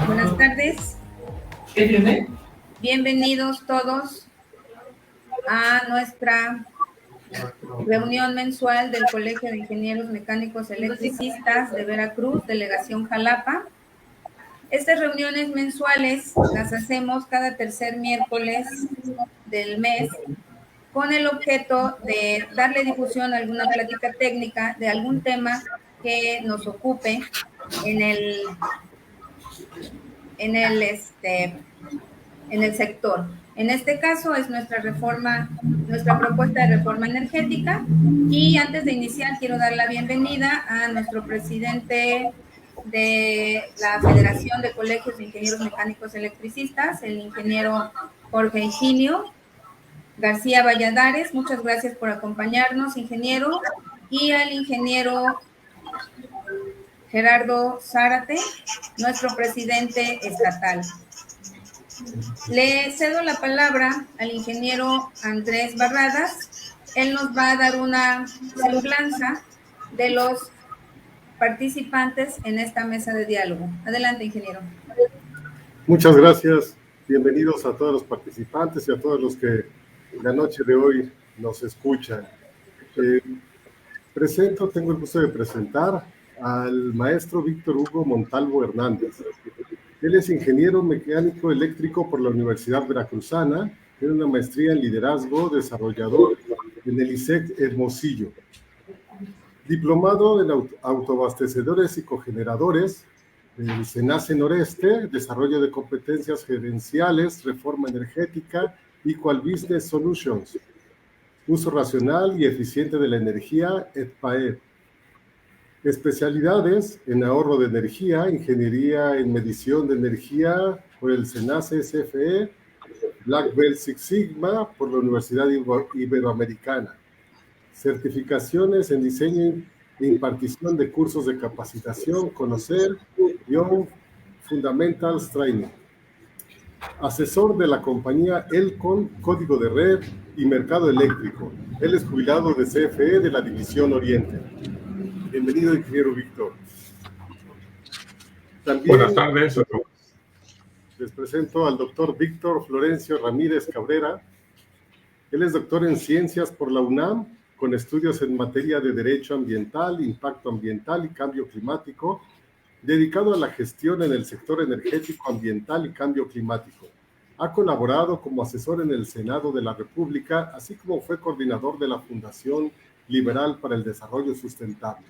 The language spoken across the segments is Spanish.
Buenas tardes. Bienvenidos todos a nuestra reunión mensual del Colegio de Ingenieros Mecánicos Electricistas de Veracruz, Delegación Jalapa. Estas reuniones mensuales las hacemos cada tercer miércoles del mes con el objeto de darle difusión a alguna plática técnica de algún tema que nos ocupe en el sector. En este caso es nuestra propuesta de reforma energética. Y antes de iniciar, quiero dar la bienvenida a nuestro presidente de la Federación de Colegios de Ingenieros Mecánicos Electricistas, el ingeniero Jorge Higinio García Valladares. Muchas gracias por acompañarnos, ingeniero. Y al ingeniero Gerardo Zárate, nuestro presidente estatal. Le cedo la palabra al ingeniero Andrés Barradas. Él nos va a dar una semblanza de los participantes en esta mesa de diálogo. Adelante, ingeniero. Muchas gracias. Bienvenidos a todos los participantes y a todos los que la noche de hoy nos escuchan. Tengo el gusto de presentar al maestro Víctor Hugo Montalvo Hernández. Él es ingeniero mecánico eléctrico por la Universidad Veracruzana, tiene una maestría en liderazgo desarrollador en el ISEC Hermosillo. Diplomado en autoabastecedores y cogeneradores del SENACE Noreste, desarrollo de competencias gerenciales, reforma energética, Equal Business Solutions, uso racional y eficiente de la energía, ETPAER. Especialidades en ahorro de energía, ingeniería en medición de energía por el SENACE SFE, Black Belt Six Sigma por la Universidad Iberoamericana. Certificaciones en diseño e impartición de cursos de capacitación, Conocer, Young Fundamentals Training. Asesor de la compañía Elcon, Código de Red y Mercado Eléctrico. Él es jubilado de CFE de la División Oriente. Bienvenido, ingeniero Víctor. También buenas tardes. Les presento al doctor Víctor Florencio Ramírez Cabrera. Él es doctor en Ciencias por la UNAM, con estudios en materia de Derecho Ambiental, Impacto Ambiental y Cambio Climático, dedicado a la gestión en el sector energético, ambiental y cambio climático. Ha colaborado como asesor en el Senado de la República, así como fue coordinador de la Fundación Liberal para el Desarrollo Sustentable.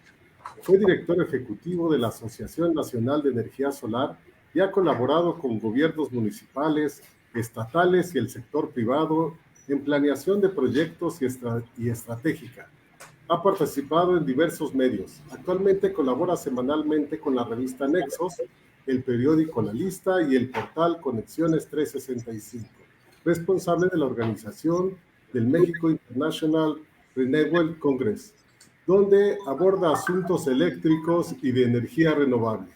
Fue director ejecutivo de la Asociación Nacional de Energía Solar y ha colaborado con gobiernos municipales, estatales y el sector privado en planeación de proyectos y estratégica. Ha participado en diversos medios. Actualmente colabora semanalmente con la revista Nexos, el periódico La Lista y el portal Conexiones 365. Responsable de la organización del México International Renewable Congress, donde aborda asuntos eléctricos y de energía renovable.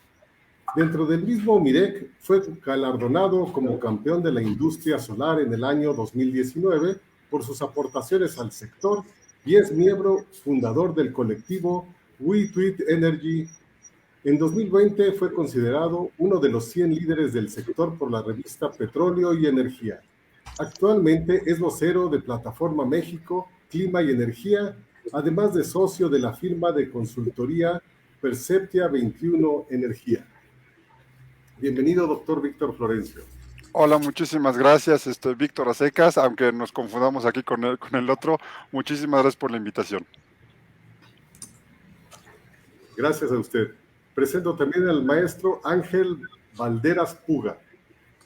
Dentro del mismo MIREC, fue galardonado como campeón de la industria solar en el año 2019 por sus aportaciones al sector y es miembro fundador del colectivo We Tweet Energy. En 2020 fue considerado uno de los 100 líderes del sector por la revista Petróleo y Energía. Actualmente es vocero de Plataforma México, Clima y Energía, además de socio de la firma de consultoría Perceptia 21 Energía. Bienvenido, doctor Víctor Florencio. Hola, muchísimas gracias, Víctor Acecas, aunque nos confundamos aquí con el otro. Muchísimas gracias por la invitación. Gracias a usted. Presento también al maestro Ángel Valderas Puga,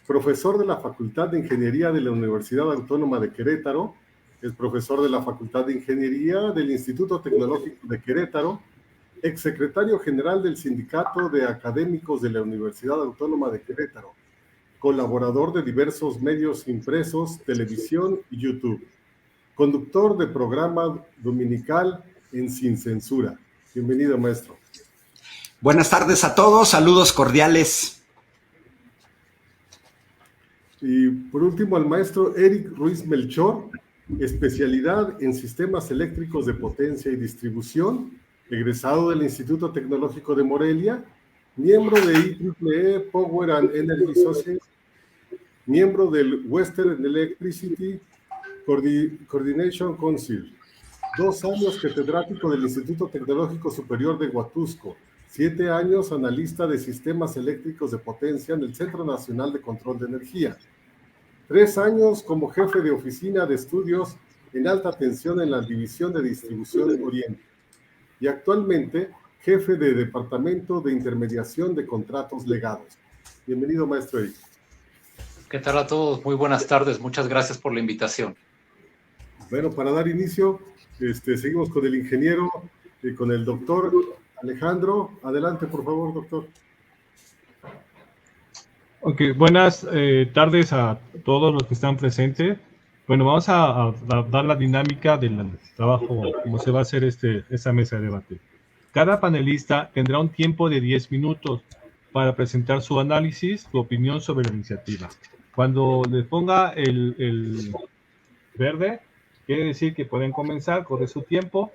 profesor de la Facultad de Ingeniería de la Universidad Autónoma de Querétaro, es profesor de la Facultad de Ingeniería del Instituto Tecnológico de Querétaro, exsecretario general del Sindicato de Académicos de la Universidad Autónoma de Querétaro, colaborador de diversos medios impresos, televisión y YouTube, conductor de programa dominical en Sin Censura. Bienvenido, maestro. Buenas tardes a todos, saludos cordiales. Y por último, al maestro Eric Ruiz Melchor, especialidad en sistemas eléctricos de potencia y distribución, egresado del Instituto Tecnológico de Morelia, miembro de IEEE Power and Energy Society, miembro del Western Electricity Coordination Council, 2 años catedrático del Instituto Tecnológico Superior de Huatusco, 7 años analista de sistemas eléctricos de potencia en el Centro Nacional de Control de Energía, 3 años como jefe de oficina de estudios en alta tensión en la División de Distribución Oriente y actualmente jefe de Departamento de Intermediación de Contratos Legados. Bienvenido, maestro Eric. ¿Qué tal a todos? Muy buenas tardes. Muchas gracias por la invitación. Bueno, para dar inicio, seguimos con el ingeniero y con el doctor Alejandro. Adelante, por favor, doctor. Ok, buenas tardes a todos los que están presentes. Bueno, vamos a dar la dinámica del trabajo, cómo se va a hacer esta mesa de debate. Cada panelista tendrá un tiempo de 10 minutos para presentar su análisis, su opinión sobre la iniciativa. Cuando les ponga el verde, quiere decir que pueden comenzar, corre su tiempo.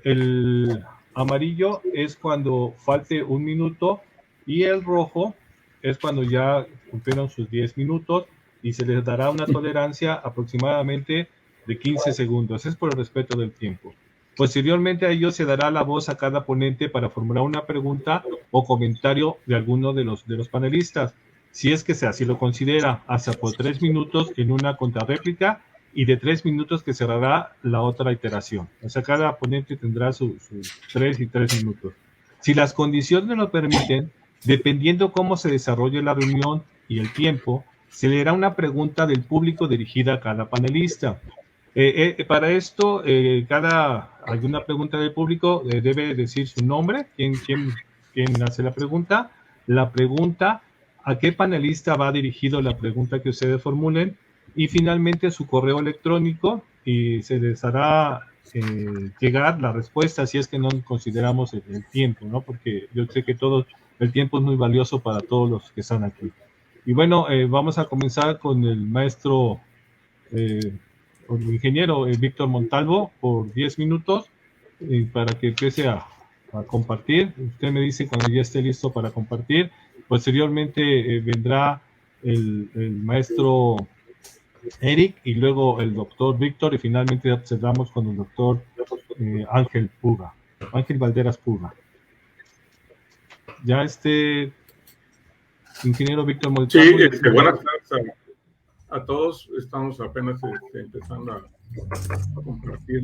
El amarillo es cuando falte 1 minuto y el rojo es cuando ya cumplieron sus 10 minutos y se les dará una tolerancia aproximadamente de 15 segundos. Es por el respeto del tiempo. Posteriormente a ello se dará la voz a cada ponente para formular una pregunta o comentario de alguno de los panelistas, si es que así lo considera, hasta por 3 minutos en una contrarréplica y de 3 minutos que cerrará la otra iteración. O sea, cada ponente tendrá sus 3 y 3 minutos. Si las condiciones lo permiten, dependiendo cómo se desarrolle la reunión y el tiempo, se le hará una pregunta del público dirigida a cada panelista. Para esto, alguna pregunta del público debe decir su nombre, quién hace la pregunta, a qué panelista va dirigido la pregunta que ustedes formulen, y finalmente su correo electrónico, y se les hará llegar la respuesta si es que no consideramos el tiempo, ¿no? Porque yo sé que el tiempo es muy valioso para todos los que están aquí. Y bueno, vamos a comenzar con el maestro, con el ingeniero Víctor Montalvo por 10 minutos para que empiece a compartir. Usted me dice cuando ya esté listo para compartir. Posteriormente vendrá el maestro Eric y luego el doctor Víctor y finalmente cerramos con el doctor Ángel Valderas Purga. Ya ingeniero Víctor Montalvo. Sí, buenas tardes a todos. Estamos apenas empezando a compartir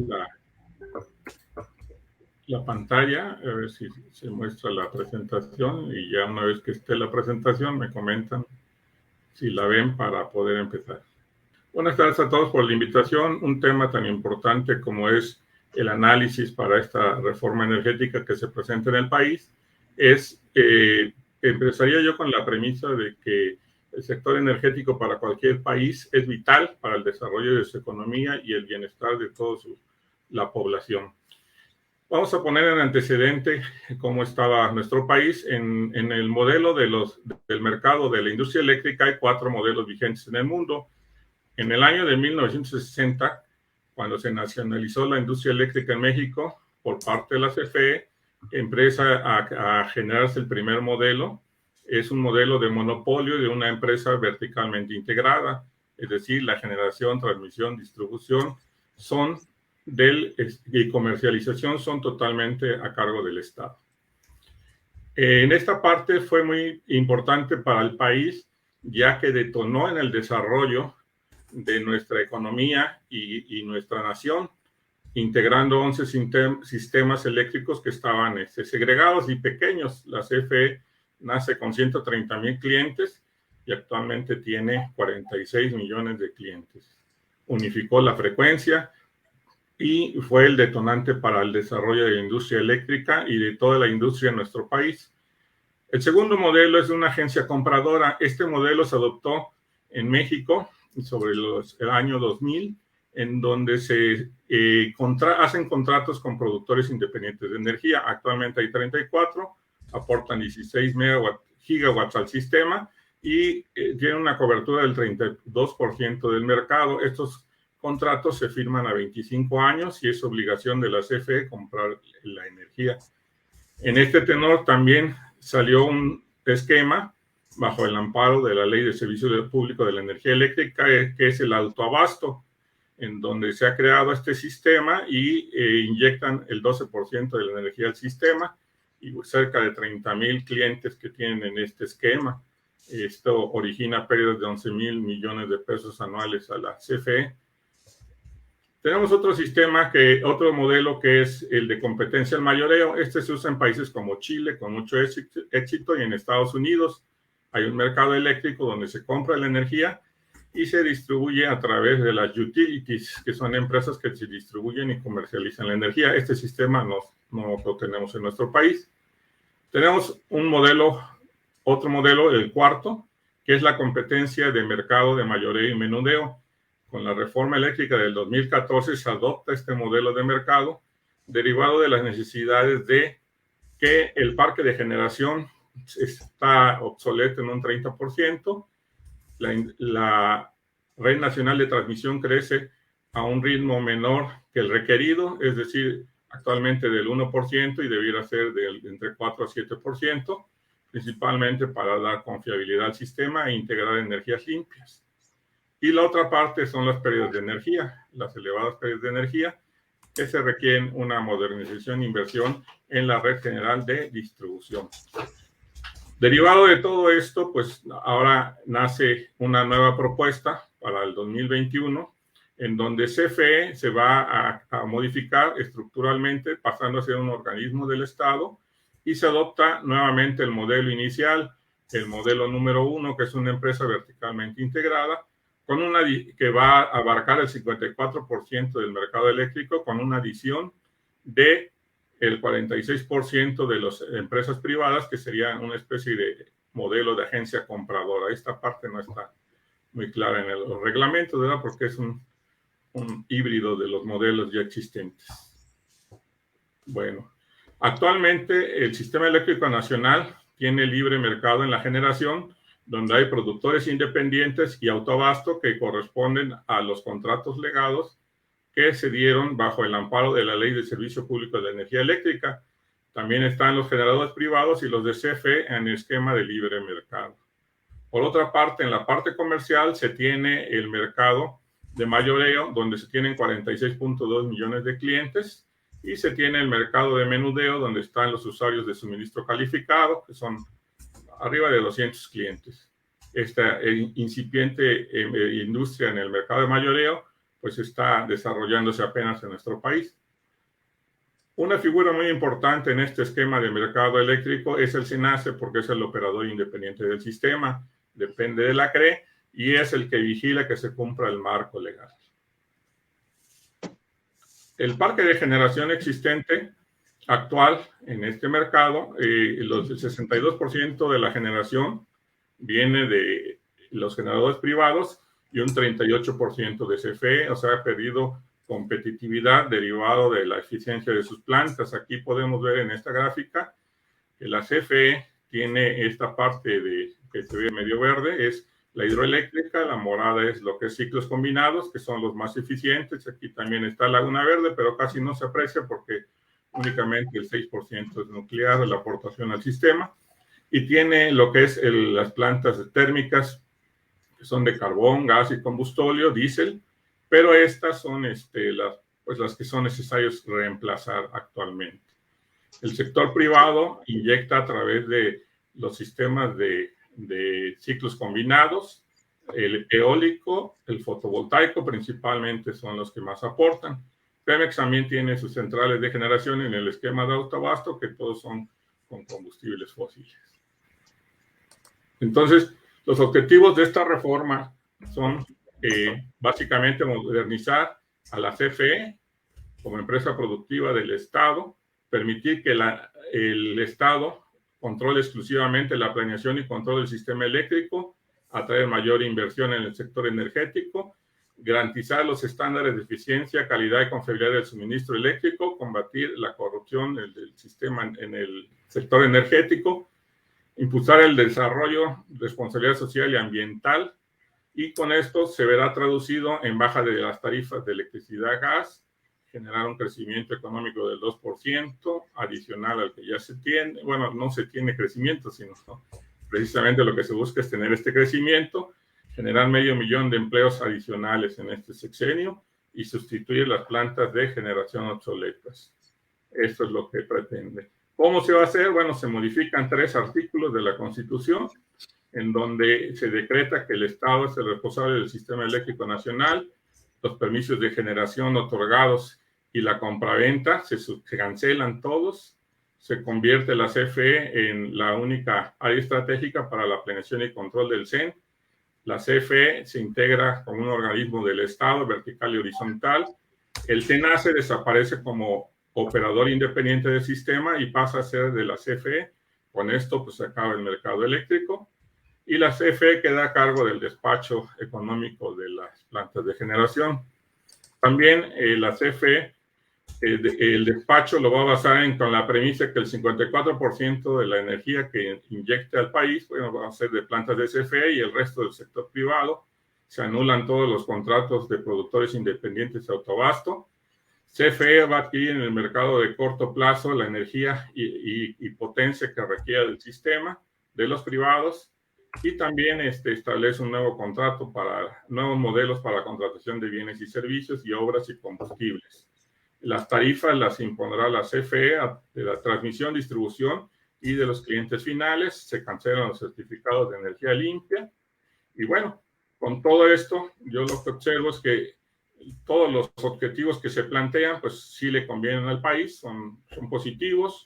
la pantalla, a ver si se muestra la presentación y ya una vez que esté la presentación me comentan si la ven para poder empezar. Buenas tardes a todos por la invitación. Un tema tan importante como es el análisis para esta reforma energética que se presenta en el país empezaría yo con la premisa de que el sector energético para cualquier país es vital para el desarrollo de su economía y el bienestar de toda la población. Vamos a poner en antecedente cómo estaba nuestro país. En el modelo del mercado de la industria eléctrica hay 4 modelos vigentes en el mundo. En el año de 1960, cuando se nacionalizó la industria eléctrica en México por parte de la CFE, empieza a generarse el primer modelo. Es un modelo de monopolio de una empresa verticalmente integrada, es decir, la generación, transmisión, distribución y comercialización son totalmente a cargo del Estado. En esta parte fue muy importante para el país, ya que detonó en el desarrollo de nuestra economía y nuestra nación, integrando 11 sistemas eléctricos que estaban segregados y pequeños. La CFE nace con 130,000 clientes y actualmente tiene 46 millones de clientes. Unificó la frecuencia y fue el detonante para el desarrollo de la industria eléctrica y de toda la industria en nuestro país. El segundo modelo es de una agencia compradora. Este modelo se adoptó en México sobre el año 2000, en donde se hacen contratos con productores independientes de energía. Actualmente hay 34, aportan 16 gigawatts al sistema y tienen una cobertura del 32% del mercado. Estos contratos se firman a 25 años y es obligación de la CFE comprar la energía. En este tenor también salió un esquema bajo el amparo de la Ley de Servicio Público de la Energía Eléctrica, que es el autoabasto, en donde se ha creado este sistema y inyectan el 12% de la energía al sistema, y cerca de 30,000 clientes que tienen en este esquema. Esto origina pérdidas de 11,000 millones de pesos anuales a la CFE. Tenemos otro sistema, otro modelo que es el de competencia al mayoreo. Este se usa en países como Chile con mucho éxito, y en Estados Unidos hay un mercado eléctrico donde se compra la energía y se distribuye a través de las utilities, que son empresas que se distribuyen y comercializan la energía. Este sistema no lo tenemos en nuestro país. Tenemos otro modelo, el cuarto, que es la competencia de mercado de mayoreo y menudeo. Con la reforma eléctrica del 2014 se adopta este modelo de mercado derivado de las necesidades de que el parque de generación está obsoleto en un 30%, la red nacional de transmisión crece a un ritmo menor que el requerido, es decir, actualmente del 1% y debiera ser entre 4 a 7%, principalmente para dar confiabilidad al sistema e integrar energías limpias. Y la otra parte son las pérdidas de energía, las elevadas pérdidas de energía, que se requieren una modernización e inversión en la red general de distribución. Derivado de todo esto, pues ahora nace una nueva propuesta para el 2021, en donde CFE se va a modificar estructuralmente, pasando a ser un organismo del Estado, y se adopta nuevamente el modelo inicial, el modelo número 1, que es una empresa verticalmente integrada, que va a abarcar el 54% del mercado eléctrico, con una adición de el 46% de las empresas privadas, que sería una especie de modelo de agencia compradora. Esta parte no está muy clara en los reglamentos, ¿verdad? Porque es un híbrido de los modelos ya existentes. Bueno, actualmente el sistema eléctrico nacional tiene libre mercado en la generación, donde hay productores independientes y autoabasto que corresponden a los contratos legados que se dieron bajo el amparo de la Ley de Servicio Público de la Energía Eléctrica. También están los generadores privados y los de CFE en el esquema de libre mercado. Por otra parte, en la parte comercial se tiene el mercado de mayoreo, donde se tienen 46.2 millones de clientes, y se tiene el mercado de menudeo, donde están los usuarios de suministro calificado, que son arriba de 200 clientes. Esta incipiente industria en el mercado de mayoreo pues está desarrollándose apenas en nuestro país. Una figura muy importante en este esquema de mercado eléctrico es el SENACE, porque es el operador independiente del sistema, depende de la CRE y es el que vigila que se cumpla el marco legal. El parque de generación existente actual en este mercado, el 62% de la generación viene de los generadores privados y un 38% de CFE, o sea, ha perdido competitividad derivado de la eficiencia de sus plantas. Aquí podemos ver en esta gráfica que la CFE tiene esta parte que se ve medio verde, es la hidroeléctrica, la morada es lo que es ciclos combinados, que son los más eficientes. Aquí también está Laguna Verde, pero casi no se aprecia porque únicamente el 6% es nuclear, la aportación al sistema, y tiene lo que es las plantas térmicas, que son de carbón, gas y combustóleo, diésel, pero estas son las que son necesarias reemplazar actualmente. El sector privado inyecta a través de los sistemas de ciclos combinados, el eólico, el fotovoltaico principalmente son los que más aportan. Pemex también tiene sus centrales de generación en el esquema de autoabasto, que todos son con combustibles fósiles. Entonces, los objetivos de esta reforma son básicamente modernizar a la CFE como empresa productiva del Estado, permitir que el Estado controle exclusivamente la planeación y control del sistema eléctrico, atraer mayor inversión en el sector energético, garantizar los estándares de eficiencia, calidad y confiabilidad del suministro eléctrico, combatir la corrupción del sistema en el sector energético, impulsar el desarrollo, responsabilidad social y ambiental, y con esto se verá traducido en baja de las tarifas de electricidad, gas, generar un crecimiento económico del 2%, adicional al que ya se tiene. Bueno, no se tiene crecimiento, sino precisamente lo que se busca es tener este crecimiento, generar 500,000 de empleos adicionales en este sexenio y sustituir las plantas de generación obsoletas. Esto es lo que pretende. ¿Cómo se va a hacer? Bueno, se modifican 3 artículos de la Constitución, en donde se decreta que el Estado es el responsable del sistema eléctrico nacional, los permisos de generación otorgados y la compraventa se cancelan todos, se convierte la CFE en la única área estratégica para la planeación y control del CEN. La CFE se integra como un organismo del Estado, vertical y horizontal. El CENACE desaparece como operador independiente del sistema y pasa a ser de la CFE. Con esto pues se acaba el mercado eléctrico. Y la CFE queda a cargo del despacho económico de las plantas de generación. También la CFE, el despacho lo va a basar con la premisa que el 54% de la energía que inyecte al país, bueno, va a ser de plantas de CFE y el resto del sector privado. Se anulan todos los contratos de productores independientes de autoabasto. CFE va a adquirir en el mercado de corto plazo la energía y potencia que requiera del sistema de los privados. Y también establece un nuevo contrato para nuevos modelos para la contratación de bienes y servicios y obras y combustibles. Las tarifas las impondrá la CFE de la transmisión, distribución y de los clientes finales. Se cancelan los certificados de energía limpia. Y bueno, con todo esto, yo lo que observo es que todos los objetivos que se plantean, pues sí le convienen al país, son positivos,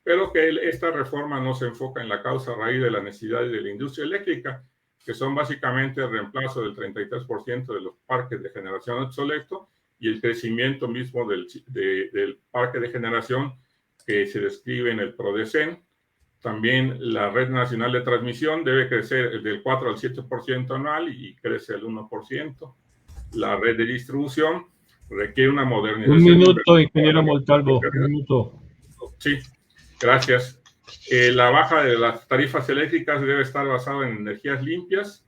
pero que esta reforma no se enfoca en la causa raíz de la necesidad de la industria eléctrica, que son básicamente el reemplazo del 33% de los parques de generación obsoleto y el crecimiento mismo del parque de generación que se describe en el PRODECEN. También la red nacional de transmisión debe crecer del 4 al 7% anual y crece al 1%. La red de distribución requiere una modernización. Un minuto, ingeniero Montalvo, un minuto. Sí. Gracias. La baja de las tarifas eléctricas debe estar basada en energías limpias.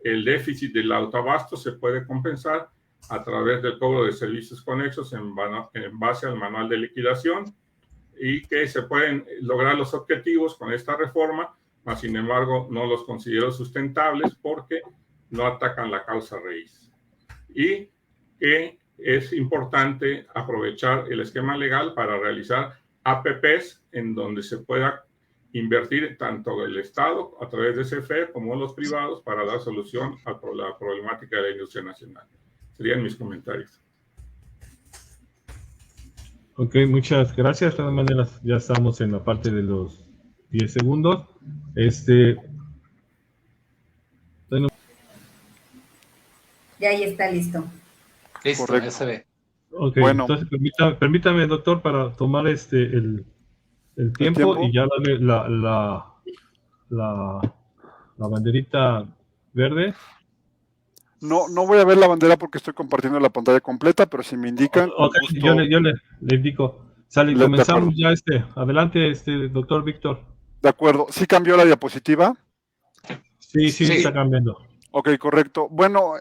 El déficit del autoabasto se puede compensar a través del cobro de servicios conexos en base al manual de liquidación y que se pueden lograr los objetivos con esta reforma, mas sin embargo no los considero sustentables porque no atacan la causa raíz. Y que es importante aprovechar el esquema legal para realizar APPs en donde se pueda invertir tanto el Estado a través de CFE como los privados para dar solución a la problemática de la industria nacional. Serían mis comentarios. Ok, muchas gracias. De todas maneras, ya estamos en la parte de los 10 segundos. Bueno. Ya ahí está listo. Listo, Correcto. ya se ve. Ok, Bueno. entonces permítame, doctor, para tomar el tiempo y ya darle la banderita verde. No voy a ver la bandera porque estoy compartiendo la pantalla completa, pero si me indican. Ok, yo le indico. Sale, comenzamos ya adelante, doctor Víctor. De acuerdo. ¿Sí cambió la diapositiva? Sí, está cambiando. Ok, correcto. Bueno,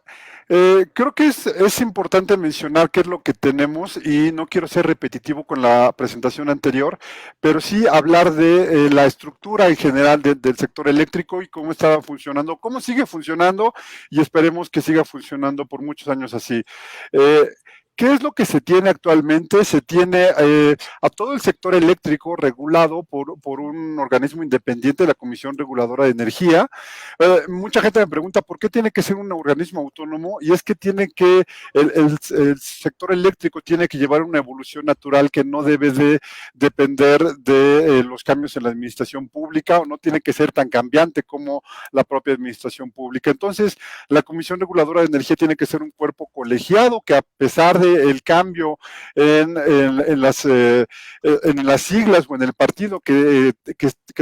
creo que es importante mencionar qué es lo que tenemos y no quiero ser repetitivo con la presentación anterior, pero sí hablar de la estructura en general del sector eléctrico y cómo estaba funcionando, cómo sigue funcionando y esperemos que siga funcionando por muchos años así. ¿Qué es lo que se tiene actualmente? Se tiene a todo el sector eléctrico regulado por un organismo independiente, la Comisión Reguladora de Energía. Mucha gente me pregunta por qué tiene que ser un organismo autónomo, y es que el sector eléctrico tiene que llevar una evolución natural que no debe de depender de los cambios en la administración pública, o no tiene que ser tan cambiante como la propia administración pública. Entonces, la Comisión Reguladora de Energía tiene que ser un cuerpo colegiado que, a pesar del cambio en las siglas o en el partido que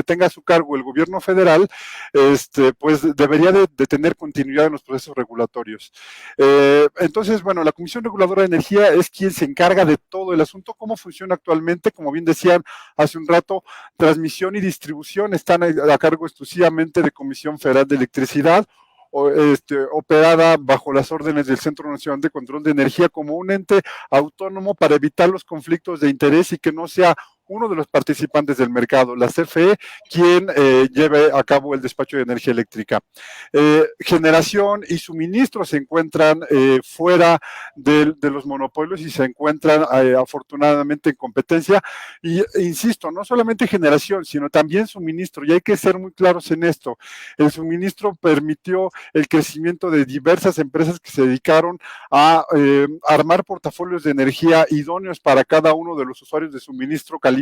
tenga a su cargo el gobierno federal, pues debería de tener continuidad en los procesos regulatorios. Entonces, bueno, la Comisión Reguladora de Energía es quien se encarga de todo el asunto. ¿Cómo funciona actualmente? Como bien decían hace un rato, transmisión y distribución están a cargo exclusivamente de Comisión Federal de Electricidad, operada bajo las órdenes del Centro Nacional de Control de Energía como un ente autónomo para evitar los conflictos de interés y que no sea uno de los participantes del mercado, la CFE, quien lleve a cabo el despacho de energía eléctrica. Generación y suministro se encuentran fuera de los monopolios y se encuentran afortunadamente en competencia. Y insisto, no solamente generación, sino también suministro, y hay que ser muy claros en esto. El suministro permitió el crecimiento de diversas empresas que se dedicaron a armar portafolios de energía idóneos para cada uno de los usuarios de suministro calificado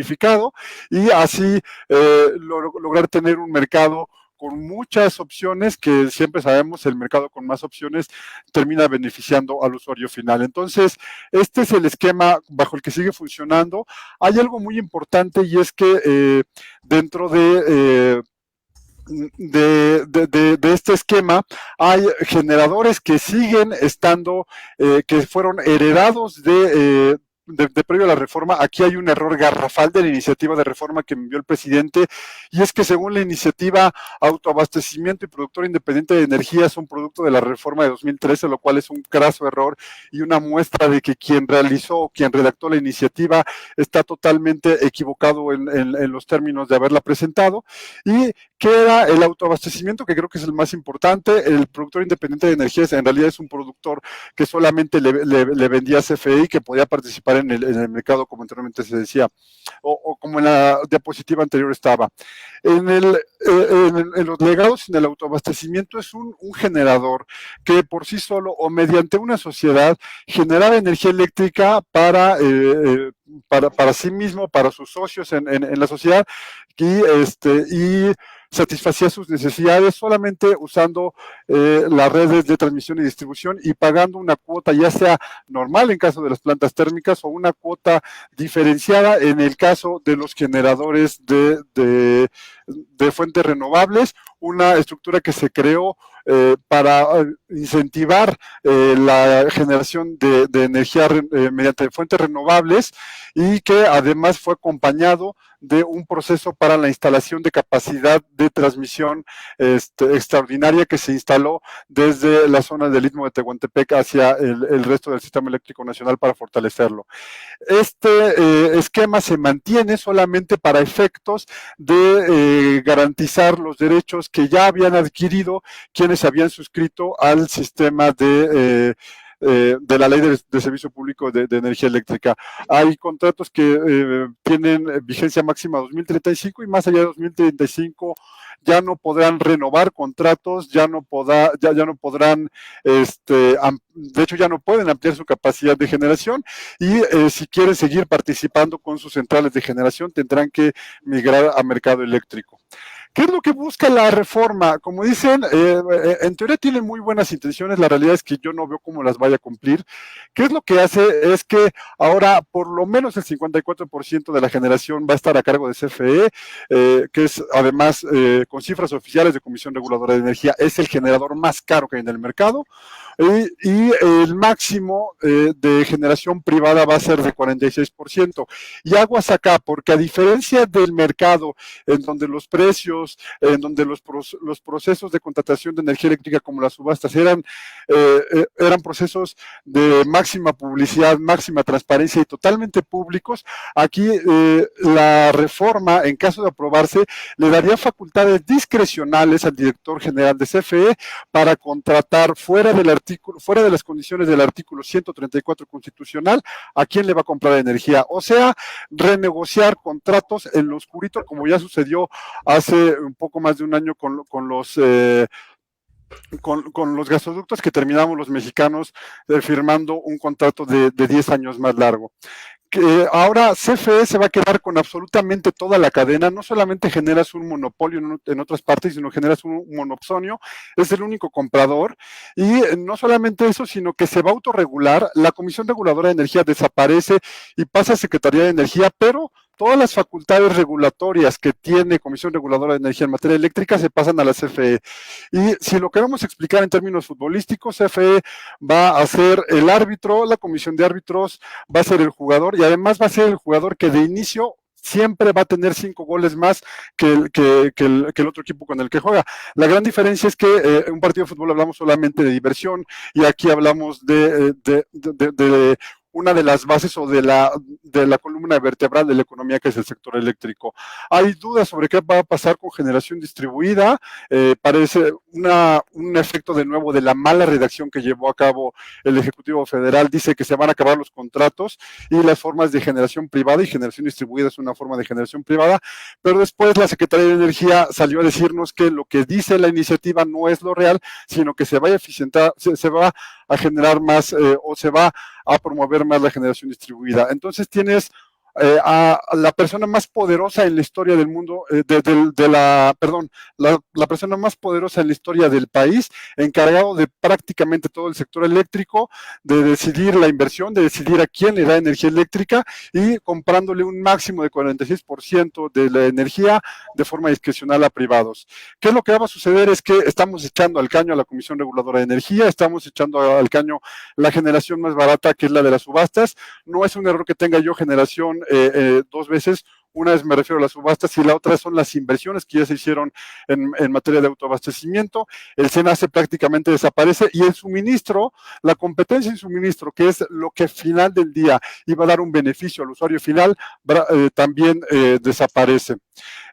y así lograr tener un mercado con muchas opciones, que siempre sabemos el mercado con más opciones termina beneficiando al usuario final. Entonces, este es el esquema bajo el que sigue funcionando. Hay algo muy importante y es que dentro de este esquema hay generadores que siguen estando, que fueron heredados de previo a la reforma. Aquí hay un error garrafal de la iniciativa de reforma que envió el presidente, y es que según la iniciativa, autoabastecimiento y productor independiente de energía son producto de la reforma de 2013, lo cual es un craso error y una muestra de que quien realizó o quien redactó la iniciativa está totalmente equivocado en los términos de haberla presentado. Y que era el autoabastecimiento, que creo que es el más importante. El productor independiente de energía en realidad es un productor que solamente le vendía a CFE, que podía participar en el mercado, como anteriormente se decía, o como en la diapositiva anterior estaba. En los legados, en el autoabastecimiento, es un generador que por sí solo o mediante una sociedad generaba energía eléctrica para sí mismo, para sus socios en la sociedad, y satisfacía sus necesidades solamente usando las redes de transmisión y distribución y pagando una cuota, ya sea normal en caso de las plantas térmicas o una cuota diferenciada en el caso de los generadores de fuentes renovables, una estructura que se creó para incentivar la generación de energía mediante fuentes renovables, y que además fue acompañado de un proceso para la instalación de capacidad de transmisión extraordinaria que se instaló desde la zona del Istmo de Tehuantepec hacia el resto del sistema eléctrico nacional para fortalecerlo. Este esquema se mantiene solamente para efectos de garantizar los derechos que ya habían adquirido quienes habían suscrito al sistema de la Ley de Servicio Público de Energía Eléctrica. Hay contratos que tienen vigencia máxima 2035 y más allá de 2035 ya no podrán renovar contratos, ya no podrán, de hecho ya no pueden ampliar su capacidad de generación, y si quieren seguir participando con sus centrales de generación tendrán que migrar a mercado eléctrico. ¿Qué es lo que busca la reforma? Como dicen, en teoría tienen muy buenas intenciones, la realidad es que yo no veo cómo las vaya a cumplir. ¿Qué es lo que hace? Es que ahora por lo menos el 54% de la generación va a estar a cargo de CFE, que es además, con cifras oficiales de Comisión Reguladora de Energía, es el generador más caro que hay en el mercado, y el máximo de generación privada va a ser de 46%. Y aguas acá, porque a diferencia del mercado, en donde los precios, en donde los procesos de contratación de energía eléctrica como las subastas eran procesos de máxima publicidad, máxima transparencia y totalmente públicos, aquí la reforma, en caso de aprobarse, le daría facultades discrecionales al director general de CFE para contratar fuera de las condiciones del artículo 134 constitucional a quién le va a comprar energía, o sea, renegociar contratos en lo oscurito, como ya sucedió hace un poco más de un año con los gasoductos, que terminamos los mexicanos firmando un contrato de 10 años más largo. Que ahora CFE se va a quedar con absolutamente toda la cadena, no solamente generas un monopolio en otras partes, sino generas un monopsonio, es el único comprador, y no solamente eso, sino que se va a autorregular, la Comisión Reguladora de Energía desaparece y pasa a Secretaría de Energía, pero todas las facultades regulatorias que tiene Comisión Reguladora de Energía en materia eléctrica se pasan a la CFE. Y si lo queremos explicar en términos futbolísticos, CFE va a ser el árbitro, la comisión de árbitros va a ser el jugador, y además va a ser el jugador que de inicio siempre va a tener 5 goles más que el otro equipo con el que juega. La gran diferencia es que en un partido de fútbol hablamos solamente de diversión y aquí hablamos de una de las bases o de la columna vertebral de la economía, que es el sector eléctrico. Hay dudas sobre qué va a pasar con generación distribuida. Parece un efecto de nuevo de la mala redacción que llevó a cabo el Ejecutivo Federal. Dice que se van a acabar los contratos y las formas de generación privada, y generación distribuida es una forma de generación privada, pero después la Secretaría de Energía salió a decirnos que lo que dice la iniciativa no es lo real, sino que se va a eficientar, se va a generar más o se va a promover más la generación distribuida. Entonces tienes a la persona más poderosa en la historia del mundo, la persona más poderosa en la historia del país, encargado de prácticamente todo el sector eléctrico, de decidir la inversión, de decidir a quién le da energía eléctrica y comprándole un máximo de 46% de la energía de forma discrecional a privados. ¿Qué es lo que va a suceder? Es que estamos echando al caño a la Comisión Reguladora de Energía, estamos echando al caño la generación más barata, que es la de las subastas. No es un error que tenga yo generación dos veces. Una vez me refiero a las subastas y la otra son las inversiones que ya se hicieron en materia de autoabastecimiento. El SENACE prácticamente desaparece y el suministro, la competencia en suministro, que es lo que al final del día iba a dar un beneficio al usuario final, también desaparece.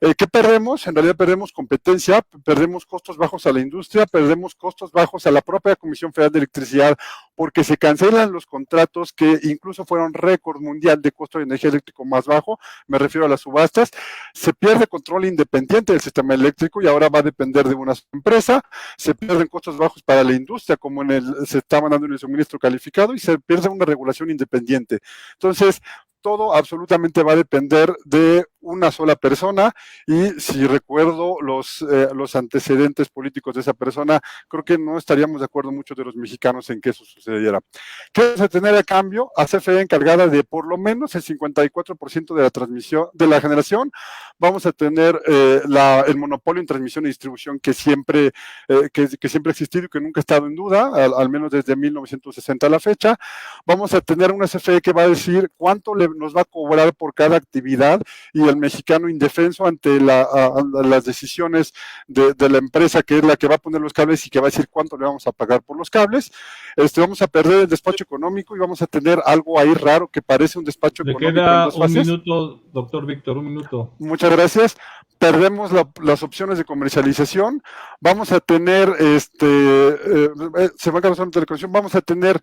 ¿Qué perdemos? En realidad perdemos competencia, perdemos costos bajos a la industria, perdemos costos bajos a la propia Comisión Federal de Electricidad, porque se cancelan los contratos que incluso fueron récord mundial de costo de energía eléctrico más bajo, me refiero a las subastas. Se pierde control independiente del sistema eléctrico y ahora va a depender de una empresa. Se pierden costos bajos para la industria, como se está mandando en el suministro calificado, y se pierde una regulación independiente. Entonces, todo absolutamente va a depender de una sola persona, y si recuerdo los antecedentes políticos de esa persona, creo que no estaríamos de acuerdo muchos de los mexicanos en que eso sucediera. ¿Qué vamos a tener a cambio? A CFE encargada de por lo menos el 54% de la transmisión, de la generación. Vamos a tener el monopolio en transmisión y distribución que siempre ha existido y que nunca ha estado en duda, al menos desde 1960 a la fecha. Vamos a tener una CFE que va a decir cuánto nos va a cobrar por cada actividad, y el mexicano indefenso ante las decisiones de la empresa, que es la que va a poner los cables y que va a decir cuánto le vamos a pagar por los cables. Vamos a perder el despacho económico y vamos a tener algo ahí raro que parece un despacho económico. Le queda un minuto, doctor Víctor, un minuto. Muchas gracias. Perdemos las opciones de comercialización. Vamos a tener, se va a acabar solamente la conexión, vamos a tener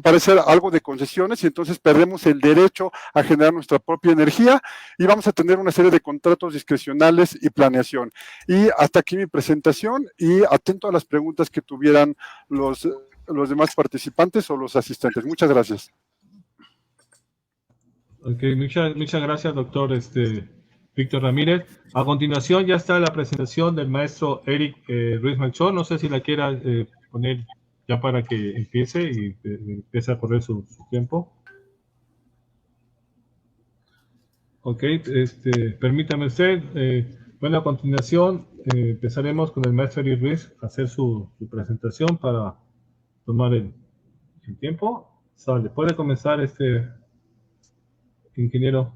parecer algo de concesiones, y entonces perdemos el derecho a generar nuestra propia energía, y vamos a tener una serie de contratos discrecionales y planeación. Y hasta aquí mi presentación, y atento a las preguntas que tuvieran los demás participantes o los asistentes. Muchas gracias. Ok, muchas gracias, doctor Víctor Ramírez. A continuación ya está la presentación del maestro Eric Ruiz Melchor. No sé si la quiera poner ya para que empiece y empiece a correr su tiempo. Ok, permítame usted. Bueno, a continuación empezaremos con el maestro Eric Ruiz a hacer su presentación para tomar el tiempo. Sale, puede comenzar ingeniero.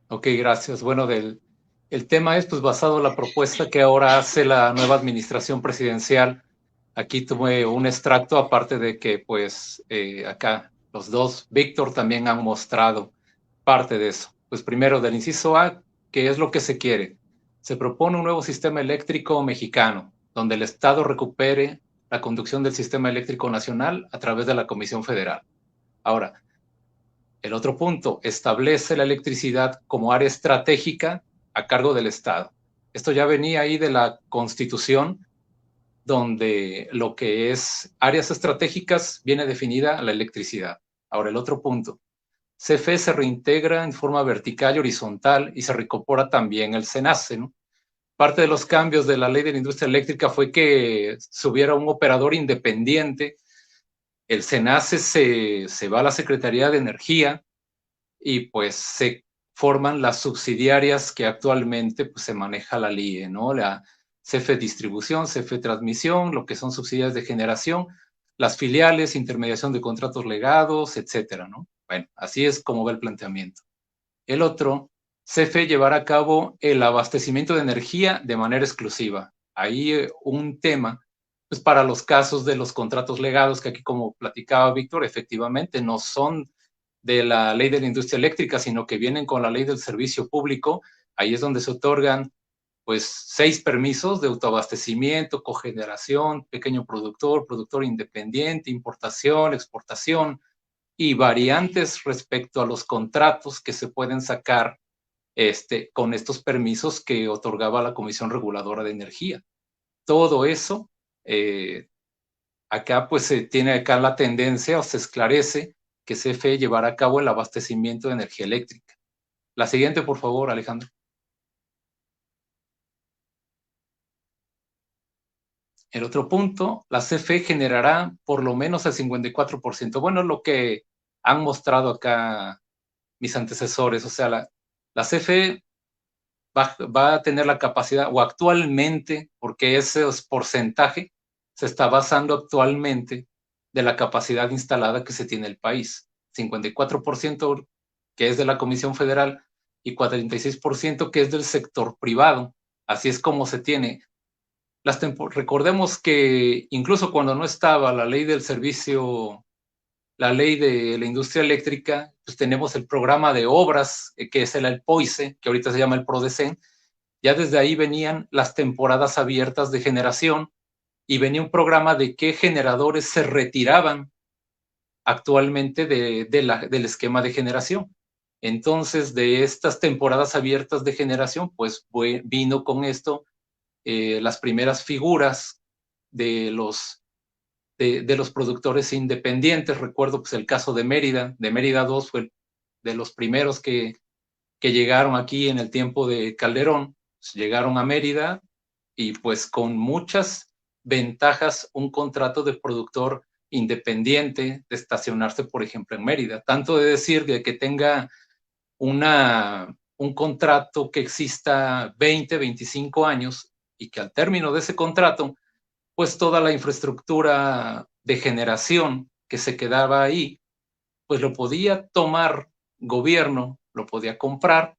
Ok, gracias. Bueno, el tema es pues basado en la propuesta que ahora hace la nueva administración presidencial. Aquí tuve un extracto, aparte de que pues acá los dos, Víctor, también han mostrado parte de eso. Pues primero del inciso A, ¿qué es lo que se quiere? Se propone un nuevo sistema eléctrico mexicano, donde el Estado recupere la conducción del sistema eléctrico nacional a través de la Comisión Federal. Ahora, el otro punto, establece la electricidad como área estratégica a cargo del Estado. Esto ya venía ahí de la Constitución, donde lo que es áreas estratégicas viene definida la electricidad. Ahora, el otro punto, CFE se reintegra en forma vertical y horizontal y se reincorpora también el SENACE, ¿no? Parte de los cambios de la ley de la industria eléctrica fue que se hubiera un operador independiente. El SENACE se va a la Secretaría de Energía y pues se forman las subsidiarias que actualmente pues, se maneja la LIE, ¿no? La CFE Distribución, CFE Transmisión, lo que son subsidiarias de generación, las filiales, intermediación de contratos legados, etcétera, ¿no? Bueno, así es como va el planteamiento. El otro, CFE llevará a cabo el abastecimiento de energía de manera exclusiva. Ahí un tema, pues para los casos de los contratos legados, que aquí como platicaba Víctor, efectivamente no son de la ley de la industria eléctrica, sino que vienen con la ley del servicio público. Ahí es donde se otorgan pues 6 permisos de autoabastecimiento, cogeneración, pequeño productor, productor independiente, importación, exportación y variantes respecto a los contratos que se pueden sacar con estos permisos que otorgaba la Comisión Reguladora de Energía. Todo eso, acá pues se tiene acá la tendencia o se esclarece que CFE llevará a cabo el abastecimiento de energía eléctrica. La siguiente, por favor, Alejandro. El otro punto, la CFE generará por lo menos el 54%. Bueno, lo que han mostrado acá mis antecesores. O sea, la CFE va a tener la capacidad, o actualmente, porque ese porcentaje se está basando actualmente de la capacidad instalada que se tiene el país. 54% que es de la Comisión Federal y 46% que es del sector privado. Así es como se tiene. Recordemos que incluso cuando no estaba la ley del servicio, la ley de la industria eléctrica, pues tenemos el programa de obras, que es el POICE, que ahorita se llama el PRODECEN. Ya desde ahí venían las temporadas abiertas de generación y venía un programa de qué generadores se retiraban actualmente del esquema de generación. Entonces, de estas temporadas abiertas de generación, pues vino con esto las primeras figuras de los productores independientes. Recuerdo pues el caso de Mérida 2 fue de los primeros que llegaron aquí en el tiempo de Calderón. Pues llegaron a Mérida y pues con muchas ventajas un contrato de productor independiente de estacionarse, por ejemplo, en Mérida. Tanto de decir de que tenga un contrato que exista 20, 25 años y que al término de ese contrato, pues toda la infraestructura de generación que se quedaba ahí, pues lo podía tomar gobierno, lo podía comprar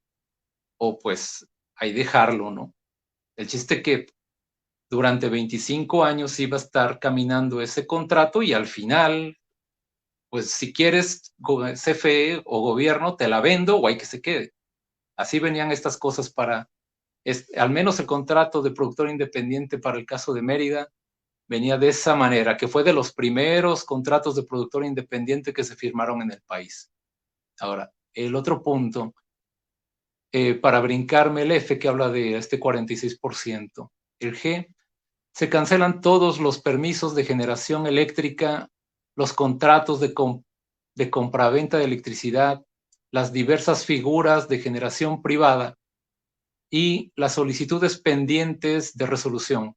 o pues ahí dejarlo, ¿no? El chiste que durante 25 años iba a estar caminando ese contrato y al final, pues si quieres CFE o gobierno, te la vendo o hay que se quede. Así venían estas cosas para, al menos el contrato de productor independiente para el caso de Mérida, venía de esa manera, que fue de los primeros contratos de productor independiente que se firmaron en el país. Ahora, el otro punto, para brincarme el F que habla de este 46%, el G, se cancelan todos los permisos de generación eléctrica, los contratos de compraventa de electricidad, las diversas figuras de generación privada y las solicitudes pendientes de resolución.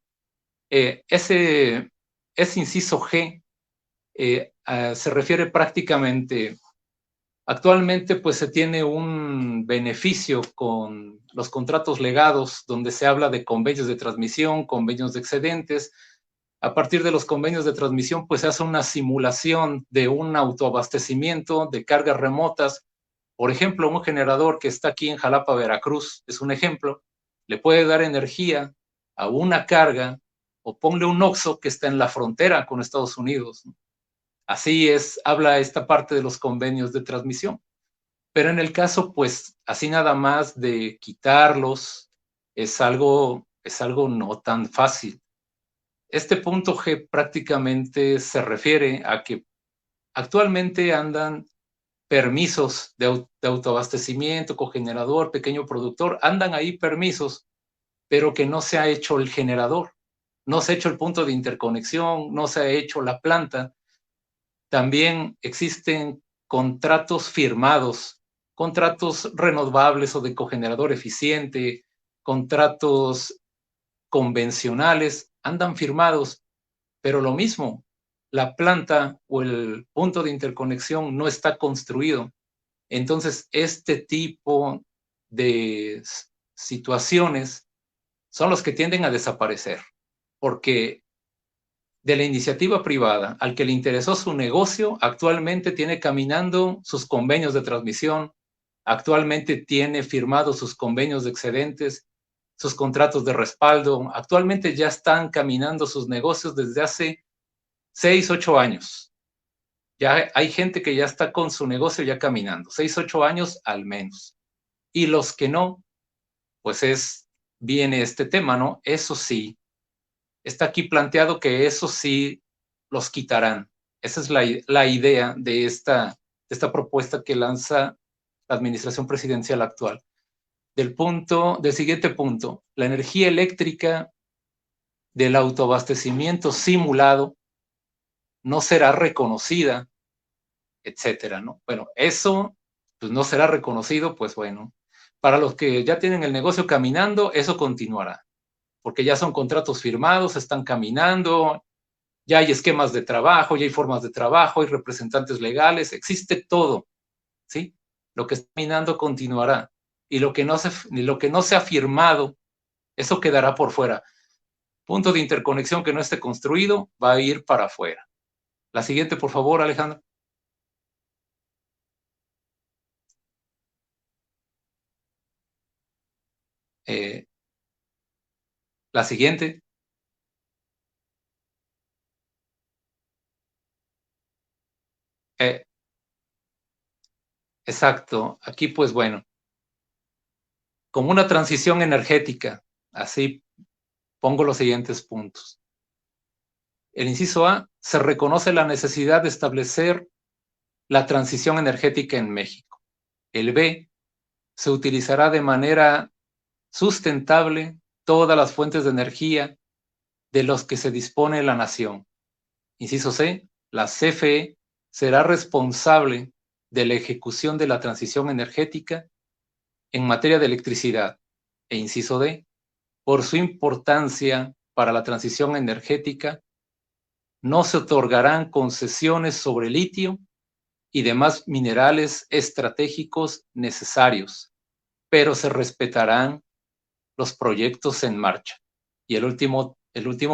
Ese inciso G se refiere prácticamente, actualmente pues se tiene un beneficio con los contratos legados donde se habla de convenios de transmisión, convenios de excedentes. A partir de los convenios de transmisión pues se hace una simulación de un autoabastecimiento de cargas remotas. Por ejemplo, un generador que está aquí en Jalapa, Veracruz, es un ejemplo, le puede dar energía a una carga o ponle un OXXO que está en la frontera con Estados Unidos. Así es, habla esta parte de los convenios de transmisión. Pero en el caso, pues, así nada más de quitarlos, es algo no tan fácil. Este punto G prácticamente se refiere a que actualmente andan permisos de autoabastecimiento, cogenerador, pequeño productor, andan ahí permisos, pero que no se ha hecho el generador, no se ha hecho el punto de interconexión, no se ha hecho la planta. También existen contratos firmados, contratos renovables o de cogenerador eficiente, contratos convencionales, andan firmados, pero lo mismo, la planta o el punto de interconexión no está construido. Entonces, este tipo de situaciones son los que tienden a desaparecer, porque de la iniciativa privada al que le interesó su negocio, actualmente tiene caminando sus convenios de transmisión, actualmente tiene firmados sus convenios de excedentes, sus contratos de respaldo, actualmente ya están caminando sus negocios desde hace 6, 8 años. Ya hay gente que ya está con su negocio ya caminando, 6, 8 años al menos. Y los que no, pues viene este tema, ¿no? Eso sí, está aquí planteado que eso sí los quitarán. Esa es la idea de esta propuesta que lanza la administración presidencial actual. Del siguiente punto, la energía eléctrica del autoabastecimiento simulado no será reconocida, etcétera, ¿no? Bueno, eso pues no será reconocido, pues bueno, para los que ya tienen el negocio caminando, eso continuará, porque ya son contratos firmados, están caminando, ya hay esquemas de trabajo, ya hay formas de trabajo, hay representantes legales, existe todo, ¿sí? Lo que está caminando continuará, y lo que no se ha firmado, eso quedará por fuera. Punto de interconexión que no esté construido va a ir para afuera. La siguiente, por favor, Alejandro. La siguiente. Exacto. Aquí, pues bueno, como una transición energética, así pongo los siguientes puntos. El inciso A, se reconoce la necesidad de establecer la transición energética en México. El B, se utilizará de manera sustentable todas las fuentes de energía de los que se dispone la nación. Inciso C, la CFE será responsable de la ejecución de la transición energética en materia de electricidad. E inciso D, por su importancia para la transición energética, no se otorgarán concesiones sobre litio y demás minerales estratégicos necesarios, pero se respetarán los proyectos en marcha. Y el último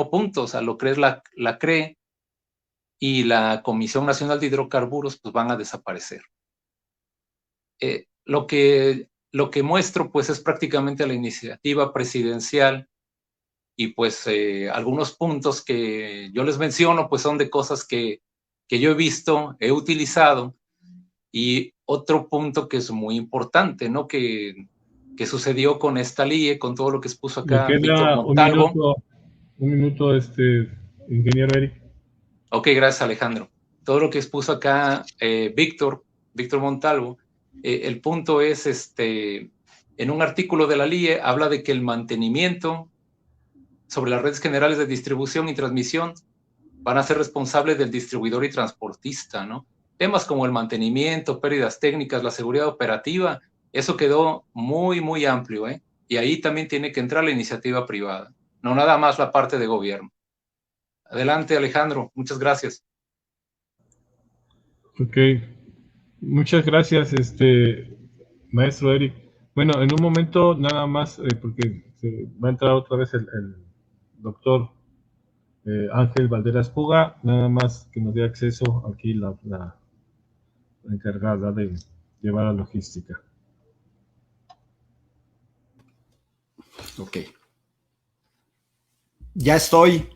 punto, o sea, lo que es la CRE y la Comisión Nacional de Hidrocarburos, pues van a desaparecer. Lo que muestro, pues, es prácticamente la iniciativa presidencial, y pues algunos puntos que yo les menciono, pues son de cosas que yo he visto, he utilizado, y otro punto que es muy importante, ¿no? Que sucedió con esta LIE, con todo lo que expuso acá Víctor Montalvo. Un minuto, ingeniero Eric. Ok, gracias, Alejandro. Todo lo que expuso acá Víctor Montalvo, el punto es, en un artículo de la LIE habla de que el mantenimiento sobre las redes generales de distribución y transmisión van a ser responsables del distribuidor y transportista, ¿no? Temas como el mantenimiento, pérdidas técnicas, la seguridad operativa, eso quedó muy, muy amplio, ¿eh? Y ahí también tiene que entrar la iniciativa privada, no nada más la parte de gobierno. Adelante, Alejandro, muchas gracias. Ok, muchas gracias, maestro Eric. Bueno, en un momento nada más, porque va a entrar otra vez el doctor Ángel Valderas Puga, nada más que nos dé acceso aquí la encargada de llevar la logística. Ok. Ya estoy.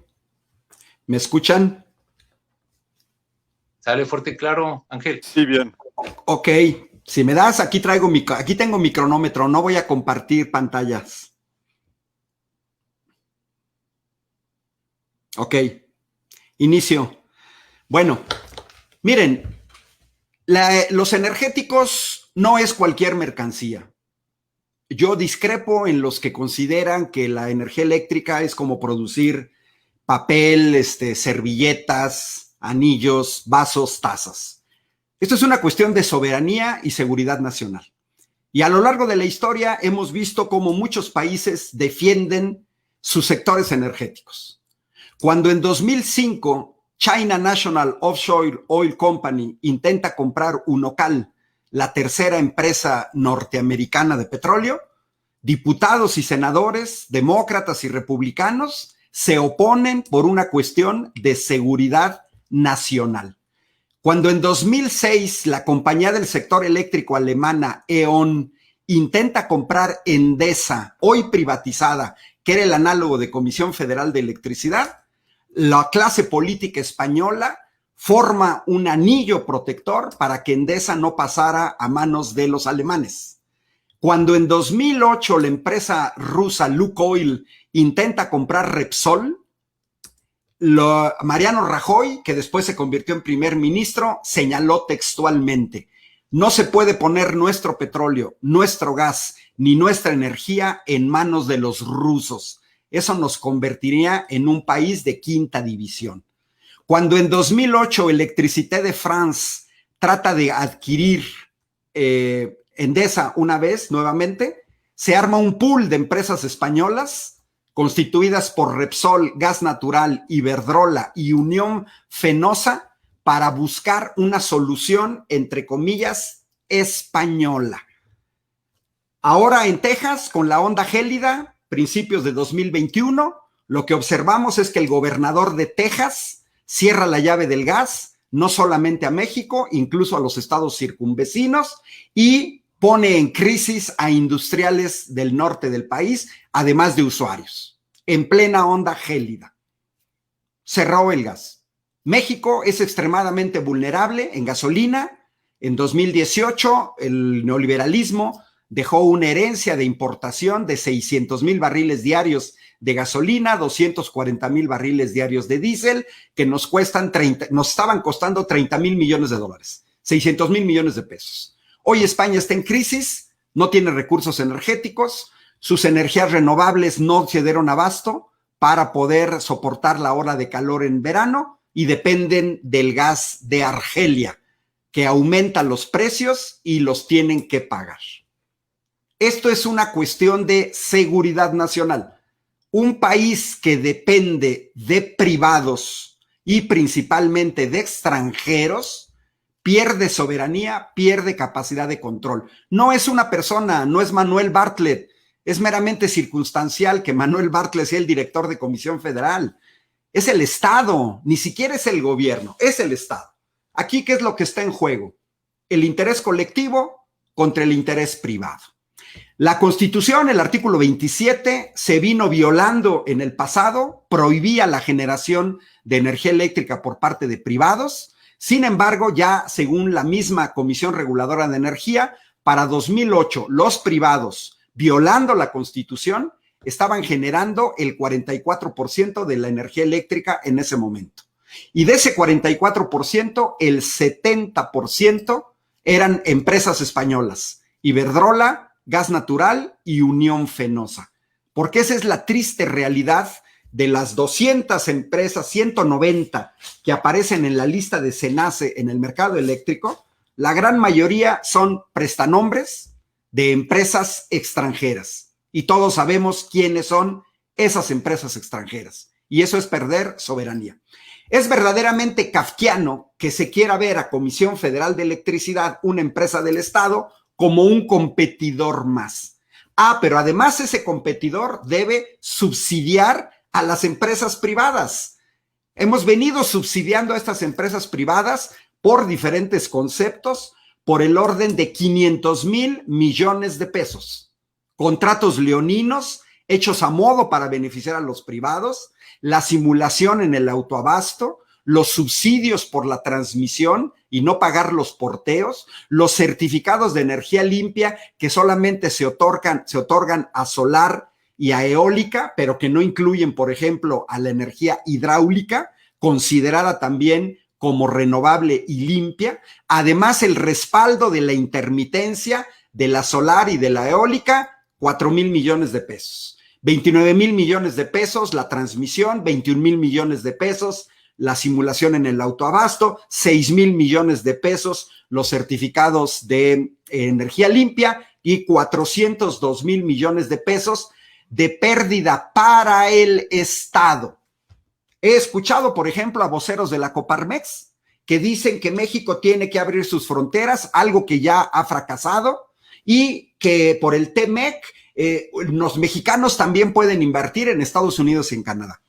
¿Me escuchan? Sale fuerte y claro, Ángel. Sí, bien. Ok. Si me das, aquí tengo mi cronómetro, no voy a compartir pantallas. Ok. Inicio. Bueno, miren, los energéticos no es cualquier mercancía. Yo discrepo en los que consideran que la energía eléctrica es como producir papel, servilletas, anillos, vasos, tazas. Esto es una cuestión de soberanía y seguridad nacional. Y a lo largo de la historia hemos visto cómo muchos países defienden sus sectores energéticos. Cuando en 2005 China National Offshore Oil Company intenta comprar Unocal, la tercera empresa norteamericana de petróleo, diputados y senadores, demócratas y republicanos, se oponen por una cuestión de seguridad nacional. Cuando en 2006 la compañía del sector eléctrico alemana E.ON intenta comprar Endesa, hoy privatizada, que era el análogo de Comisión Federal de Electricidad, la clase política española forma un anillo protector para que Endesa no pasara a manos de los alemanes. Cuando en 2008 la empresa rusa Lukoil intenta comprar Repsol, Mariano Rajoy, que después se convirtió en primer ministro, señaló textualmente: no se puede poner nuestro petróleo, nuestro gas, ni nuestra energía en manos de los rusos. Eso nos convertiría en un país de quinta división. Cuando en 2008 Electricité de France trata de adquirir Endesa una vez nuevamente, se arma un pool de empresas españolas constituidas por Repsol, Gas Natural, Iberdrola y Unión Fenosa para buscar una solución, entre comillas, española. Ahora en Texas, con la onda gélida, principios de 2021, lo que observamos es que el gobernador de Texas cierra la llave del gas, no solamente a México, incluso a los estados circunvecinos, y pone en crisis a industriales del norte del país, además de usuarios, en plena onda gélida. Cerró el gas. México es extremadamente vulnerable en gasolina. En 2018, el neoliberalismo dejó una herencia de importación de 600,000 barriles diarios de gasolina, 240,000 barriles diarios de diésel, que nos estaban costando 30,000 millones de dólares, 600,000 millones de pesos. Hoy España está en crisis, no tiene recursos energéticos, sus energías renovables no se dieron abasto para poder soportar la ola de calor en verano y dependen del gas de Argelia, que aumenta los precios y los tienen que pagar. Esto es una cuestión de seguridad nacional. Un país que depende de privados y principalmente de extranjeros pierde soberanía, pierde capacidad de control. No es una persona, no es Manuel Bartlett, es meramente circunstancial que Manuel Bartlett sea el director de Comisión Federal. Es el Estado, ni siquiera es el gobierno, es el Estado. Aquí, ¿qué es lo que está en juego? El interés colectivo contra el interés privado. La Constitución, el artículo 27, se vino violando en el pasado, prohibía la generación de energía eléctrica por parte de privados. Sin embargo, ya según la misma Comisión Reguladora de Energía, para 2008, los privados, violando la Constitución, estaban generando el 44% de la energía eléctrica en ese momento. Y de ese 44%, el 70% eran empresas españolas, Iberdrola, Gas Natural y Unión Fenosa. Porque esa es la triste realidad de las 200 empresas, 190 que aparecen en la lista de SENACE en el mercado eléctrico. La gran mayoría son prestanombres de empresas extranjeras. Y todos sabemos quiénes son esas empresas extranjeras. Y eso es perder soberanía. Es verdaderamente kafkiano que se quiera ver a Comisión Federal de Electricidad, una empresa del Estado, como un competidor más. Pero además ese competidor debe subsidiar a las empresas privadas. Hemos venido subsidiando a estas empresas privadas por diferentes conceptos, por el orden de 500,000 millones de pesos. Contratos leoninos hechos a modo para beneficiar a los privados, la simulación en el autoabasto, los subsidios por la transmisión y no pagar los porteos, los certificados de energía limpia que solamente se otorgan a solar y a eólica, pero que no incluyen, por ejemplo, a la energía hidráulica, considerada también como renovable y limpia. Además, el respaldo de la intermitencia de la solar y de la eólica, 4,000 millones de pesos. 29,000 millones de pesos la transmisión, 21,000 millones de pesos la simulación en el autoabasto, 6,000 millones de pesos los certificados de energía limpia y 402,000 millones de pesos de pérdida para el Estado. He escuchado, por ejemplo, a voceros de la Coparmex que dicen que México tiene que abrir sus fronteras, algo que ya ha fracasado, y que por el TEMEC los mexicanos también pueden invertir en Estados Unidos y en Canadá.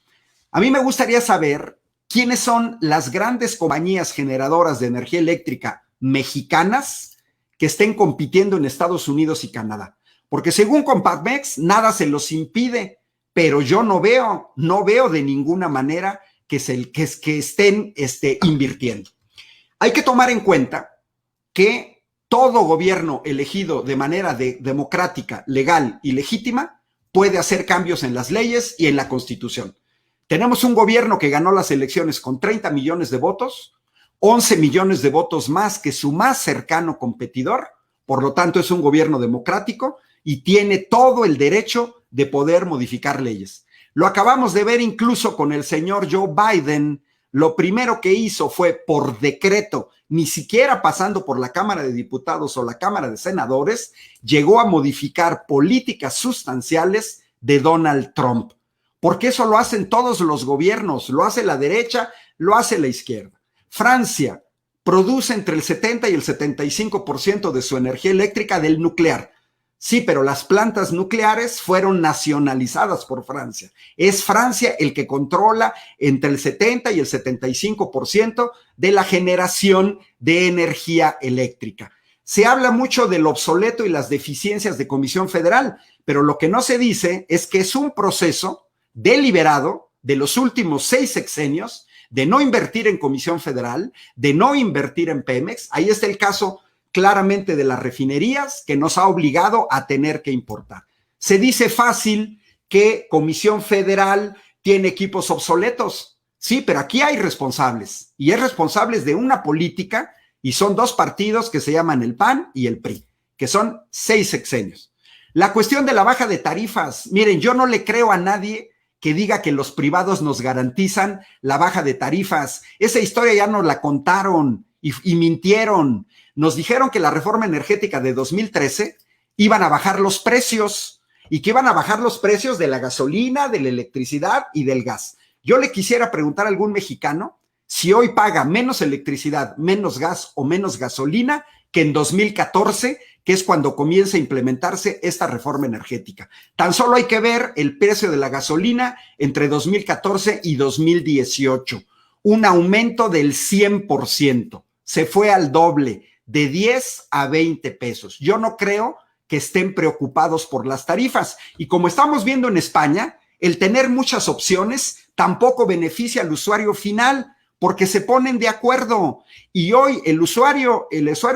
A mí me gustaría saber quiénes son las grandes compañías generadoras de energía eléctrica mexicanas que estén compitiendo en Estados Unidos y Canadá. Porque según Compagmex, nada se los impide, pero yo no veo de ninguna manera que estén invirtiendo. Hay que tomar en cuenta que todo gobierno elegido de manera democrática, legal y legítima puede hacer cambios en las leyes y en la Constitución. Tenemos un gobierno que ganó las elecciones con 30 millones de votos, 11 millones de votos más que su más cercano competidor, por lo tanto es un gobierno democrático y tiene todo el derecho de poder modificar leyes. Lo acabamos de ver incluso con el señor Joe Biden. Lo primero que hizo fue por decreto, ni siquiera pasando por la Cámara de Diputados o la Cámara de Senadores, llegó a modificar políticas sustanciales de Donald Trump. Porque eso lo hacen todos los gobiernos, lo hace la derecha, lo hace la izquierda. Francia produce entre el 70 y el 75% de su energía eléctrica del nuclear. Sí, pero las plantas nucleares fueron nacionalizadas por Francia. Es Francia el que controla entre el 70 y el 75% de la generación de energía eléctrica. Se habla mucho del obsoleto y las deficiencias de Comisión Federal, pero lo que no se dice es que es un proceso deliberado de los últimos 6 sexenios de no invertir en Comisión Federal, de no invertir en Pemex. Ahí está el caso claramente de las refinerías que nos ha obligado a tener que importar. Se dice fácil que Comisión Federal tiene equipos obsoletos. Sí, pero aquí hay responsables y es responsables de una política y son 2 partidos que se llaman el PAN y el PRI, que son 6 sexenios. La cuestión de la baja de tarifas, miren, yo no le creo a nadie que diga que los privados nos garantizan la baja de tarifas. Esa historia ya nos la contaron y mintieron. Nos dijeron que la reforma energética de 2013 iban a bajar los precios y que iban a bajar los precios de la gasolina, de la electricidad y del gas. Yo le quisiera preguntar a algún mexicano si hoy paga menos electricidad, menos gas o menos gasolina que en 2014, que es cuando comienza a implementarse esta reforma energética. Tan solo hay que ver el precio de la gasolina entre 2014 y 2018. Un aumento del 100%. Se fue al doble, de 10 a 20 pesos. Yo no creo que estén preocupados por las tarifas. Y como estamos viendo en España, el tener muchas opciones tampoco beneficia al usuario final, porque se ponen de acuerdo. Y hoy el usuario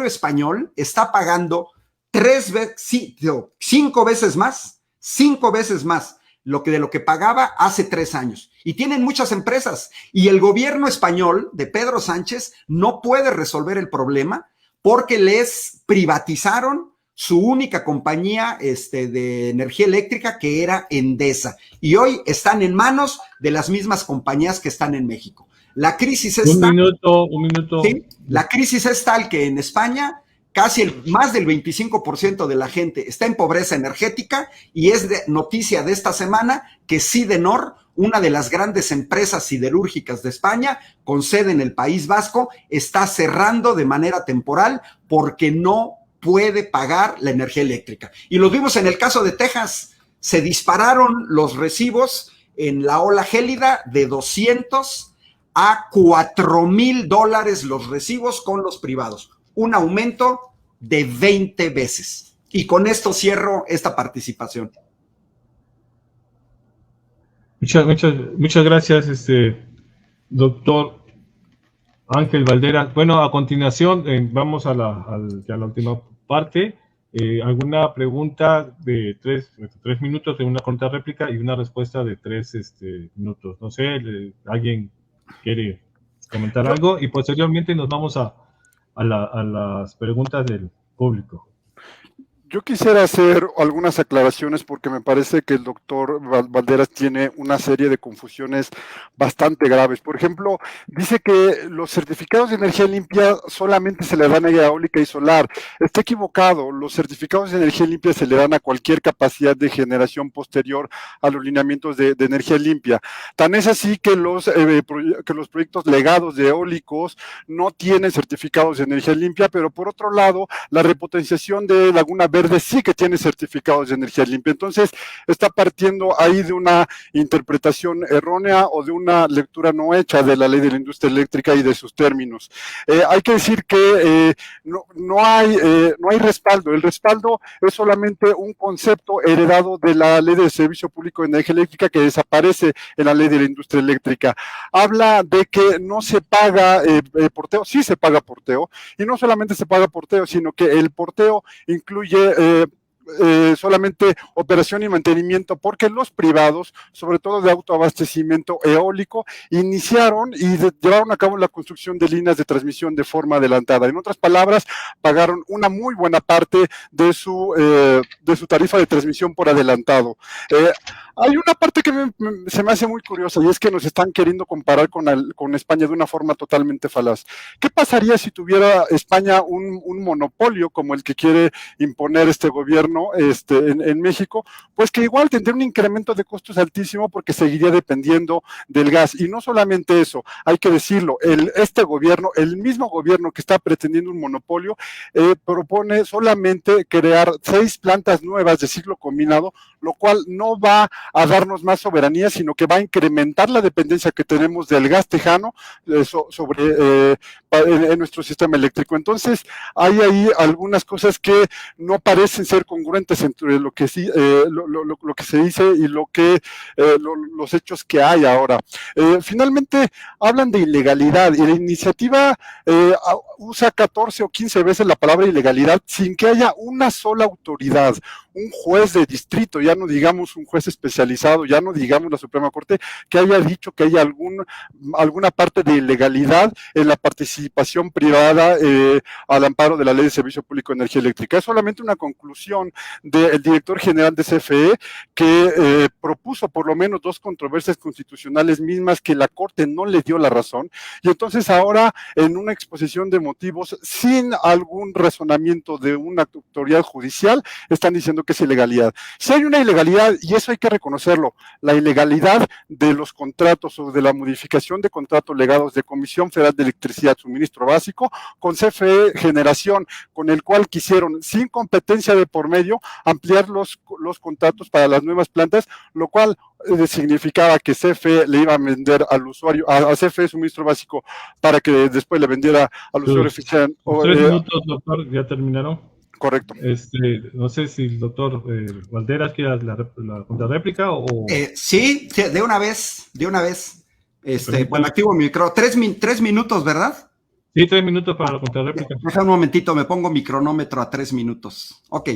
español está pagando 5 veces más de lo que pagaba hace 3 años. Y tienen muchas empresas. Y el gobierno español de Pedro Sánchez no puede resolver el problema porque les privatizaron su única compañía de energía eléctrica, que era Endesa. Y hoy están en manos de las mismas compañías que están en México. La crisis es tal. Un minuto. ¿Sí? La crisis es tal que en España más del 25% de la gente está en pobreza energética, y es noticia de esta semana que Sidenor, una de las grandes empresas siderúrgicas de España, con sede en el País Vasco, está cerrando de manera temporal porque no puede pagar la energía eléctrica. Y lo vimos en el caso de Texas. Se dispararon los recibos en la ola gélida de 200 a $4,000 los recibos con los privados. Un aumento de 20 veces. Y con esto cierro esta participación. Muchas gracias, doctor Ángel Valderas. Bueno, a continuación vamos a la última parte. ¿Alguna pregunta de 3 minutos, de una corta réplica y una respuesta de 3 minutos? No sé, ¿alguien quiere comentar algo? Y posteriormente nos vamos a las preguntas del público. Yo quisiera hacer algunas aclaraciones porque me parece que el doctor Valderas tiene una serie de confusiones bastante graves. Por ejemplo, dice que los certificados de energía limpia solamente se le dan a eólica y solar. Está equivocado. Los certificados de energía limpia se le dan a cualquier capacidad de generación posterior a los lineamientos de energía limpia. Tan es así que los proyectos legados de eólicos no tienen certificados de energía limpia, pero por otro lado, la repotenciación de Laguna Verde Verde sí que tiene certificados de energía limpia. Entonces, está partiendo ahí de una interpretación errónea o de una lectura no hecha de la ley de la industria eléctrica y de sus términos. Hay que decir que no hay respaldo. El respaldo es solamente un concepto heredado de la ley del Servicio Público de Energía Eléctrica que desaparece en la ley de la industria eléctrica. Habla de que no se paga porteo, sí se paga porteo, y no solamente se paga porteo, sino que el porteo incluye solamente operación y mantenimiento, porque los privados, sobre todo de autoabastecimiento eólico, iniciaron y llevaron a cabo la construcción de líneas de transmisión de forma adelantada. En otras palabras, pagaron una muy buena parte de su tarifa de transmisión por adelantado. Hay una parte que se me hace muy curiosa, y es que nos están queriendo comparar con España de una forma totalmente falaz. ¿Qué pasaría si tuviera España un monopolio como el que quiere imponer este gobierno en México? Pues que igual tendría un incremento de costos altísimo, porque seguiría dependiendo del gas. Y no solamente eso, hay que decirlo, este gobierno, el mismo gobierno que está pretendiendo un monopolio, propone solamente crear 6 plantas nuevas de ciclo combinado, lo cual no va a darnos más soberanía, sino que va a incrementar la dependencia que tenemos del gas tejano en nuestro sistema eléctrico. Entonces, hay ahí algunas cosas que no parecen ser congruentes entre lo que sí, lo que se dice y los hechos que hay ahora. Finalmente, hablan de ilegalidad, y la iniciativa usa 14 o 15 veces la palabra ilegalidad sin que haya una sola autoridad, un juez de distrito, ya no digamos un juez especializado, ya no digamos la Suprema Corte, que haya dicho que hay alguna parte de ilegalidad en la participación privada al amparo de la Ley de Servicio Público de Energía Eléctrica. Es solamente una conclusión del director general de CFE, que propuso por lo menos 2 controversias constitucionales mismas que la Corte no le dio la razón, y entonces ahora, en una exposición de motivos sin algún razonamiento de una autoridad judicial, están diciendo que es ilegalidad. Si hay una ilegalidad, y eso hay que reconocerlo, la ilegalidad de los contratos o de la modificación de contratos legados de Comisión Federal de Electricidad, Suministro Básico, con CFE Generación, con el cual quisieron, sin competencia de por medio, ampliar los contratos para las nuevas plantas, lo cual significaba que CFE le iba a vender al usuario, a CFE Suministro Básico, para que después le vendiera al usuario oficial. 3 minutos, doctor, ya terminaron. Correcto. No sé si el doctor Valderas quiere la contrarréplica o... Sí, de una vez. Bueno, activo mi micro. 3 minutos, ¿verdad? Sí, 3 minutos para la contrarréplica. Deja un momentito, me pongo mi cronómetro a 3 minutos. Ok.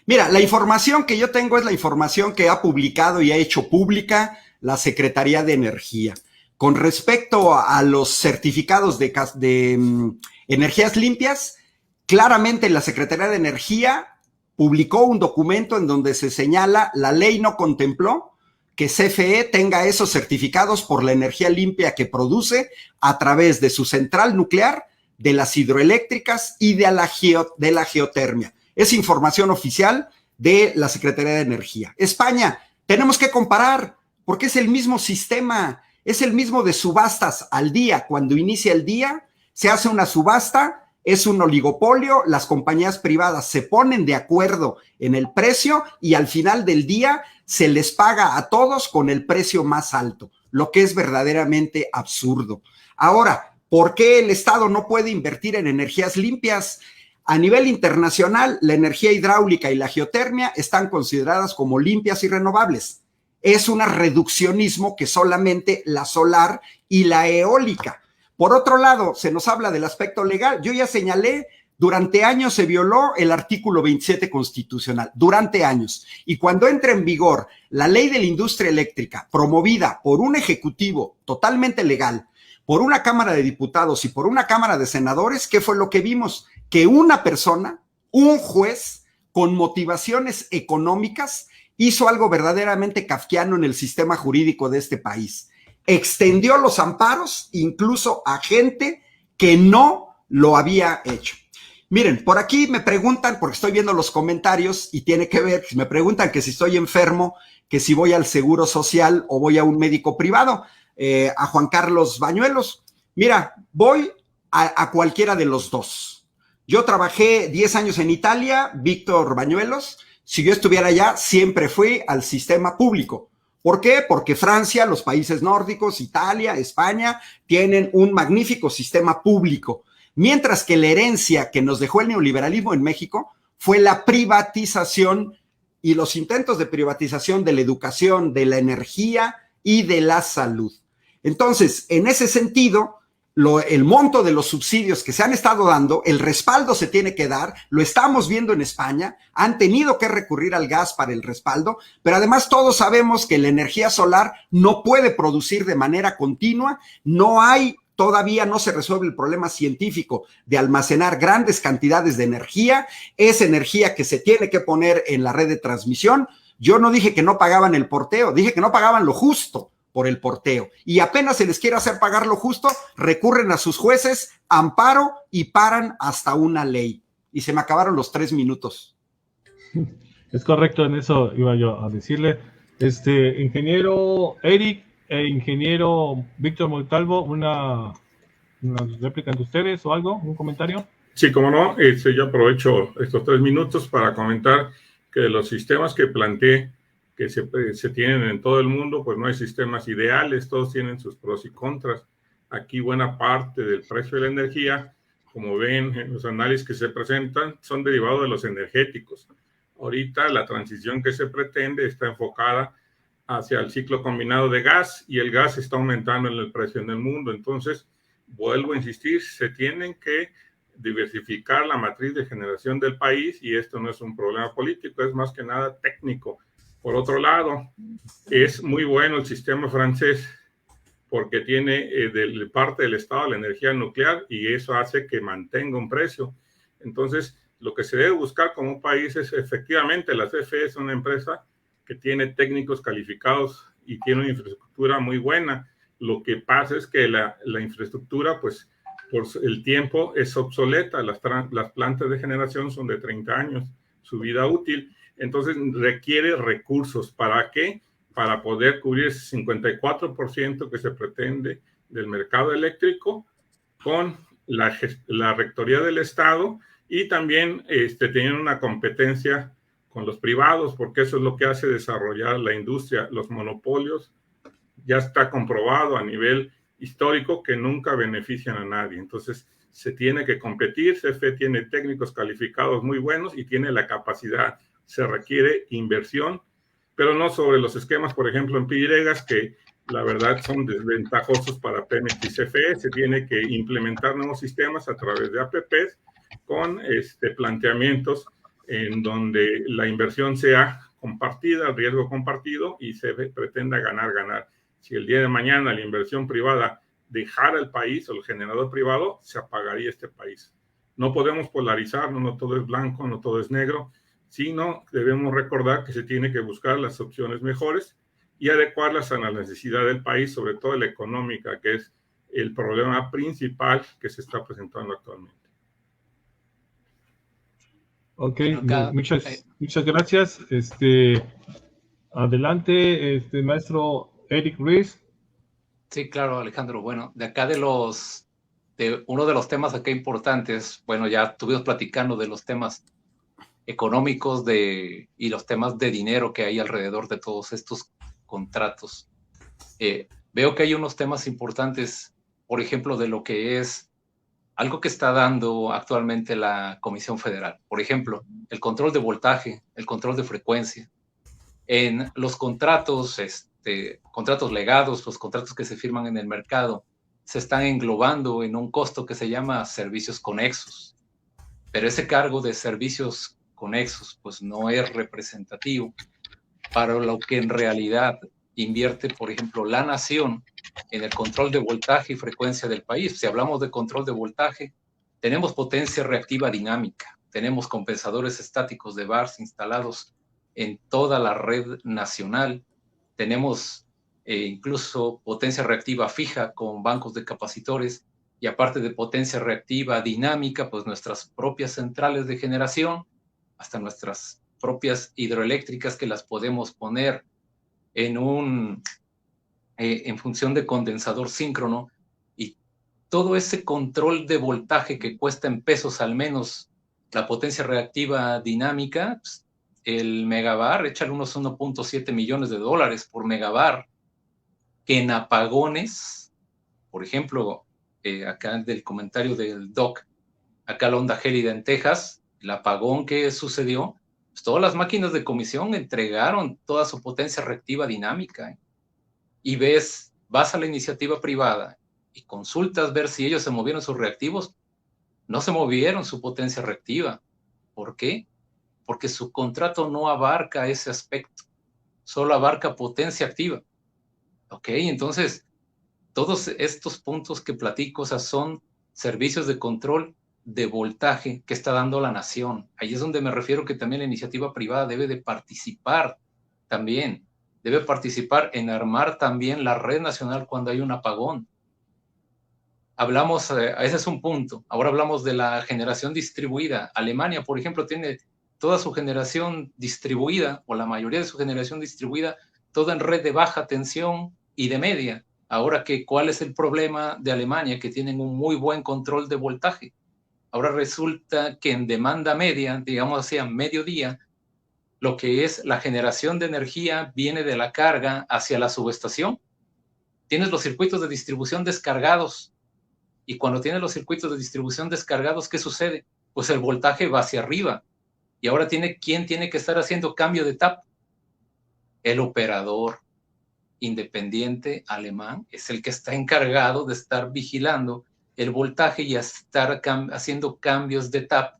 Mira, la información que yo tengo es la información que ha publicado y ha hecho pública la Secretaría de Energía. Con respecto a los certificados de energías limpias, claramente la Secretaría de Energía publicó un documento en donde se señala: la ley no contempló que CFE tenga esos certificados por la energía limpia que produce a través de su central nuclear, de las hidroeléctricas y de la geotermia. Es información oficial de la Secretaría de Energía. España, tenemos que comparar, porque es el mismo sistema, es el mismo de subastas al día. Cuando inicia el día, se hace una subasta, es un oligopolio, las compañías privadas se ponen de acuerdo en el precio y al final del día se les paga a todos con el precio más alto, lo que es verdaderamente absurdo. Ahora, ¿por qué el Estado no puede invertir en energías limpias? A nivel internacional, la energía hidráulica y la geotermia están consideradas como limpias y renovables. Es un reduccionismo que solamente la solar y la eólica. Por otro lado, se nos habla del aspecto legal. Yo ya señalé, durante años se violó el artículo 27 constitucional, durante años. Y cuando entra en vigor la ley de la industria eléctrica, promovida por un ejecutivo totalmente legal, por una Cámara de Diputados y por una Cámara de Senadores, ¿qué fue lo que vimos? Que una persona, un juez, con motivaciones económicas, hizo algo verdaderamente kafkiano en el sistema jurídico de este país. Extendió los amparos incluso a gente que no lo había hecho. Miren, por aquí me preguntan, porque estoy viendo los comentarios y tiene que ver, me preguntan que si estoy enfermo, que si voy al Seguro Social o voy a un médico privado, a Juan Carlos Bañuelos. Mira, voy a cualquiera de los dos. Yo trabajé 10 años en Italia, Víctor Bañuelos. Si yo estuviera allá, siempre fui al sistema público. ¿Por qué? Porque Francia, los países nórdicos, Italia, España, tienen un magnífico sistema público. Mientras que la herencia que nos dejó el neoliberalismo en México fue la privatización y los intentos de privatización de la educación, de la energía y de la salud. Entonces, en ese sentido, el monto de los subsidios que se han estado dando, el respaldo se tiene que dar, lo estamos viendo en España, han tenido que recurrir al gas para el respaldo, pero además todos sabemos que la energía solar no puede producir de manera continua, todavía no se resuelve el problema científico de almacenar grandes cantidades de energía, es energía que se tiene que poner en la red de transmisión. Yo no dije que no pagaban el porteo, dije que no pagaban lo justo por el porteo, y apenas se les quiere hacer pagar lo justo, recurren a sus jueces, amparo y paran hasta una ley. Y se me acabaron los 3 minutos. Es correcto, en eso iba yo a decirle. Ingeniero Eric e ingeniero Víctor Montalvo, una réplica de ustedes o algo, un comentario. Sí, como no, yo aprovecho estos 3 minutos para comentar que los sistemas que planteé que se tienen en todo el mundo, pues no hay sistemas ideales, todos tienen sus pros y contras. Aquí buena parte del precio de la energía, como ven en los análisis que se presentan, son derivados de los energéticos. Ahorita la transición que se pretende está enfocada hacia el ciclo combinado de gas, y el gas está aumentando en el precio en el mundo. Entonces, vuelvo a insistir, se tienen que diversificar la matriz de generación del país, y esto no es un problema político, es más que nada técnico. Por otro lado, es muy bueno el sistema francés porque tiene de parte del Estado la energía nuclear, y eso hace que mantenga un precio. Entonces, lo que se debe buscar como país es, efectivamente, la CFE es una empresa que tiene técnicos calificados y tiene una infraestructura muy buena. Lo que pasa es que la infraestructura, pues, por el tiempo es obsoleta. Las plantas de generación son de 30 años, su vida útil. Entonces requiere recursos. ¿Para qué? Para poder cubrir ese 54% que se pretende del mercado eléctrico con la rectoría del Estado, y también teniendo una competencia con los privados, porque eso es lo que hace desarrollar la industria. Los monopolios ya está comprobado a nivel histórico que nunca benefician a nadie. Entonces se tiene que competir. CFE tiene técnicos calificados muy buenos y tiene la capacidad. Se requiere inversión, pero no sobre los esquemas, por ejemplo, en Pidiegas, que la verdad son desventajosos para Pemex y CFE. Se tiene que implementar nuevos sistemas a través de APPs con planteamientos en donde la inversión sea compartida, el riesgo compartido, y se pretenda ganar. Si el día de mañana la inversión privada dejara el país o el generador privado, se apagaría este país. No podemos polarizarnos, no todo es blanco, no todo es negro, sino debemos recordar que se tiene que buscar las opciones mejores y adecuarlas a la necesidad del país, sobre todo la económica, que es el problema principal que se está presentando actualmente. Ok, muchas gracias. Adelante, maestro Eric Ruiz. Sí, claro, Alejandro. Bueno, de acá de uno de los temas acá importantes, bueno, ya estuvimos platicando de los temas económicos y los temas de dinero que hay alrededor de todos estos contratos. Veo que hay unos temas importantes, por ejemplo, de lo que es algo que está dando actualmente la Comisión Federal. Por ejemplo, el control de voltaje, el control de frecuencia. En los contratos, contratos legados, los contratos que se firman en el mercado, se están englobando en un costo que se llama servicios conexos. Pero ese cargo de servicios conexos, pues no es representativo para lo que en realidad invierte, por ejemplo, la nación en el control de voltaje y frecuencia del país. Si hablamos de control de voltaje, tenemos potencia reactiva dinámica, tenemos compensadores estáticos de VARs instalados en toda la red nacional, tenemos incluso potencia reactiva fija con bancos de capacitores, y aparte de potencia reactiva dinámica, pues nuestras propias centrales de generación, hasta nuestras propias hidroeléctricas que las podemos poner en función de condensador síncrono, y todo ese control de voltaje que cuesta en pesos al menos la potencia reactiva dinámica, pues, el megavar, échale unos 1.7 millones de dólares por megavar, que en apagones, por ejemplo, acá del comentario del doc, acá la onda gélida en Texas, el apagón que sucedió, pues todas las máquinas de comisión entregaron toda su potencia reactiva dinámica. Y vas a la iniciativa privada y consultas ver si ellos se movieron sus reactivos, no se movieron su potencia reactiva. ¿Por qué? Porque su contrato no abarca ese aspecto, solo abarca potencia activa. ¿Ok? Entonces, todos estos puntos que platico, o sea, son servicios de control de voltaje que está dando la nación. Ahí es donde me refiero que también la iniciativa privada debe de participar también. Debe participar en armar también la red nacional cuando hay un apagón. Hablamos, ese es un punto. Ahora hablamos de la generación distribuida. Alemania, por ejemplo, tiene toda su generación distribuida, o la mayoría de su generación distribuida, toda en red de baja tensión y de media. Ahora, ¿cuál es el problema de Alemania? Que tienen un muy buen control de voltaje. Ahora resulta que en demanda media, digamos así, a mediodía, lo que es la generación de energía viene de la carga hacia la subestación. Tienes los circuitos de distribución descargados. Y cuando tienes los circuitos de distribución descargados, ¿qué sucede? Pues el voltaje va hacia arriba. Y ahora ¿quién tiene que estar haciendo cambio de tap? El operador independiente alemán es el que está encargado de estar vigilando el voltaje y estar haciendo cambios de tap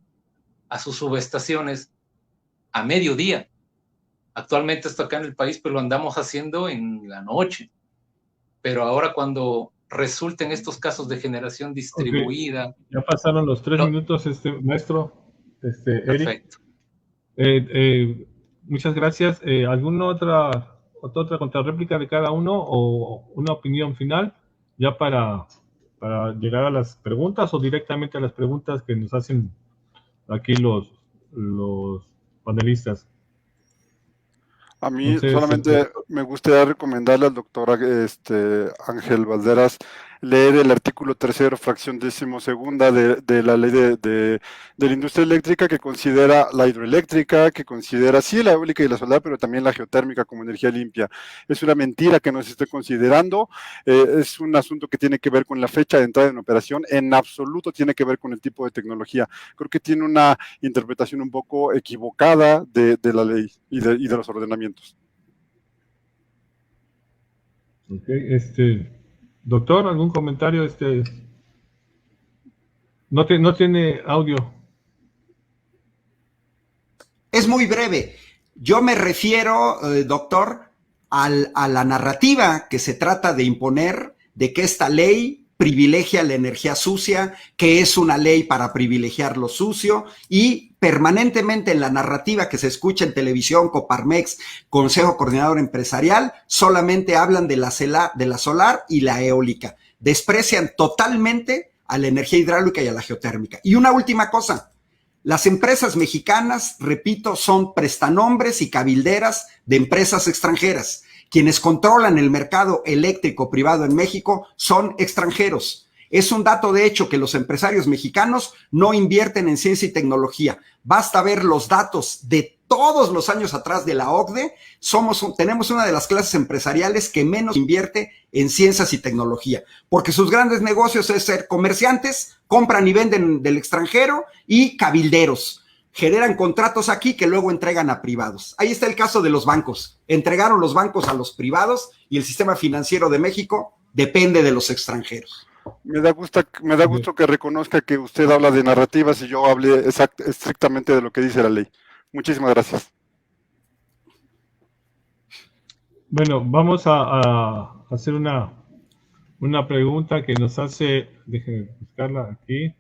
a sus subestaciones a mediodía. Actualmente esto acá en el país, pues lo andamos haciendo en la noche. Pero ahora cuando resulten estos casos de generación distribuida... Okay. Ya pasaron los 3 minutos, maestro, Eric. Perfecto. Muchas gracias. ¿Alguna otra contrarréplica de cada uno o una opinión final ya para llegar a las preguntas o directamente a las preguntas que nos hacen aquí los panelistas? A mí solamente me gustaría recomendarle al doctor Ángel Valderas leer el artículo 3º, fracción 12ª de la ley de la industria eléctrica, que considera la hidroeléctrica, que considera sí la eólica y la solar, pero también la geotérmica como energía limpia. Es una mentira que no se esté considerando, es un asunto que tiene que ver con la fecha de entrada en operación, en absoluto tiene que ver con el tipo de tecnología. Creo que tiene una interpretación un poco equivocada de la ley y de los ordenamientos. Ok, doctor, ¿algún comentario? No tiene audio. Es muy breve. Yo me refiero, doctor, a la narrativa que se trata de imponer de que esta ley privilegia la energía sucia, que es una ley para privilegiar lo sucio, y permanentemente en la narrativa que se escucha en televisión, Coparmex, Consejo Coordinador Empresarial, solamente hablan de la solar y la eólica. Desprecian totalmente a la energía hidráulica y a la geotérmica. Y una última cosa, las empresas mexicanas, repito, son prestanombres y cabilderas de empresas extranjeras. Quienes controlan el mercado eléctrico privado en México son extranjeros. Es un dato de hecho que los empresarios mexicanos no invierten en ciencia y tecnología. Basta ver los datos de todos los años atrás de la OCDE. Tenemos una de las clases empresariales que menos invierte en ciencias y tecnología, porque sus grandes negocios es ser comerciantes, compran y venden del extranjero, y cabilderos. Generan contratos aquí que luego entregan a privados. Ahí está el caso de los bancos. Entregaron los bancos a los privados y el sistema financiero de México depende de los extranjeros. Me da gusto que reconozca que usted habla de narrativas y yo hable estrictamente de lo que dice la ley. Muchísimas gracias. Bueno, vamos a hacer una pregunta que nos hace, déjenme buscarla aquí,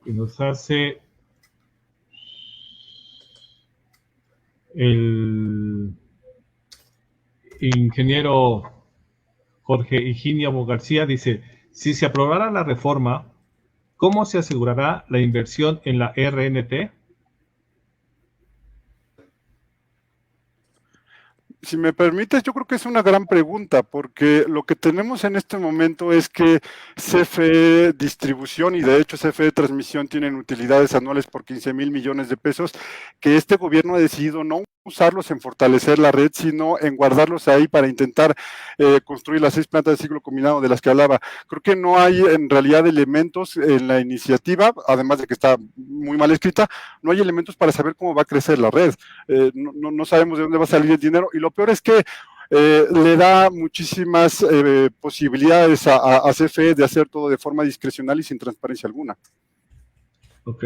que nos hace el ingeniero Jorge Higinio García. Dice: si se aprobara la reforma, ¿cómo se asegurará la inversión en la RNT? Si me permites, yo creo que es una gran pregunta, porque lo que tenemos en este momento es que CFE Distribución y de hecho CFE Transmisión tienen utilidades anuales por 15,000 millones de pesos, que este gobierno ha decidido no usarlos en fortalecer la red, sino en guardarlos ahí para intentar construir las 6 plantas de ciclo combinado de las que hablaba. Creo que no hay en realidad elementos en la iniciativa, además de que está muy mal escrita, no hay elementos para saber cómo va a crecer la red. No sabemos de dónde va a salir el dinero, y lo peor es que le da muchísimas posibilidades a CFE de hacer todo de forma discrecional y sin transparencia alguna. Ok,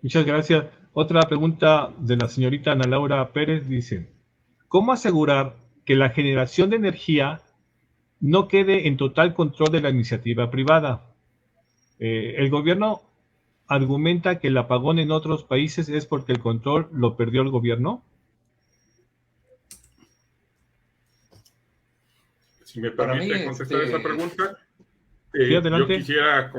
muchas gracias. Otra pregunta de la señorita Ana Laura Pérez dice, ¿cómo asegurar que la generación de energía no quede en total control de la iniciativa privada? El gobierno argumenta que el apagón en otros países es porque el control lo perdió el gobierno. Si me permite contestar esa pregunta, sí, yo quisiera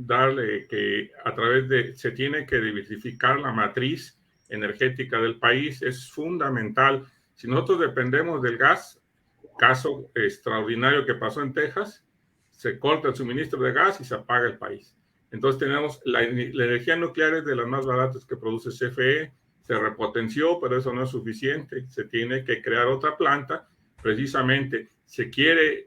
darle que a través de, se tiene que diversificar la matriz energética del país, es fundamental. Si nosotros dependemos del gas, caso extraordinario que pasó en Texas, se corta el suministro de gas y se apaga el país. Entonces tenemos la energía nuclear es de las más baratas que produce CFE, se repotenció, pero eso no es suficiente, se tiene que crear otra planta. Precisamente, se quiere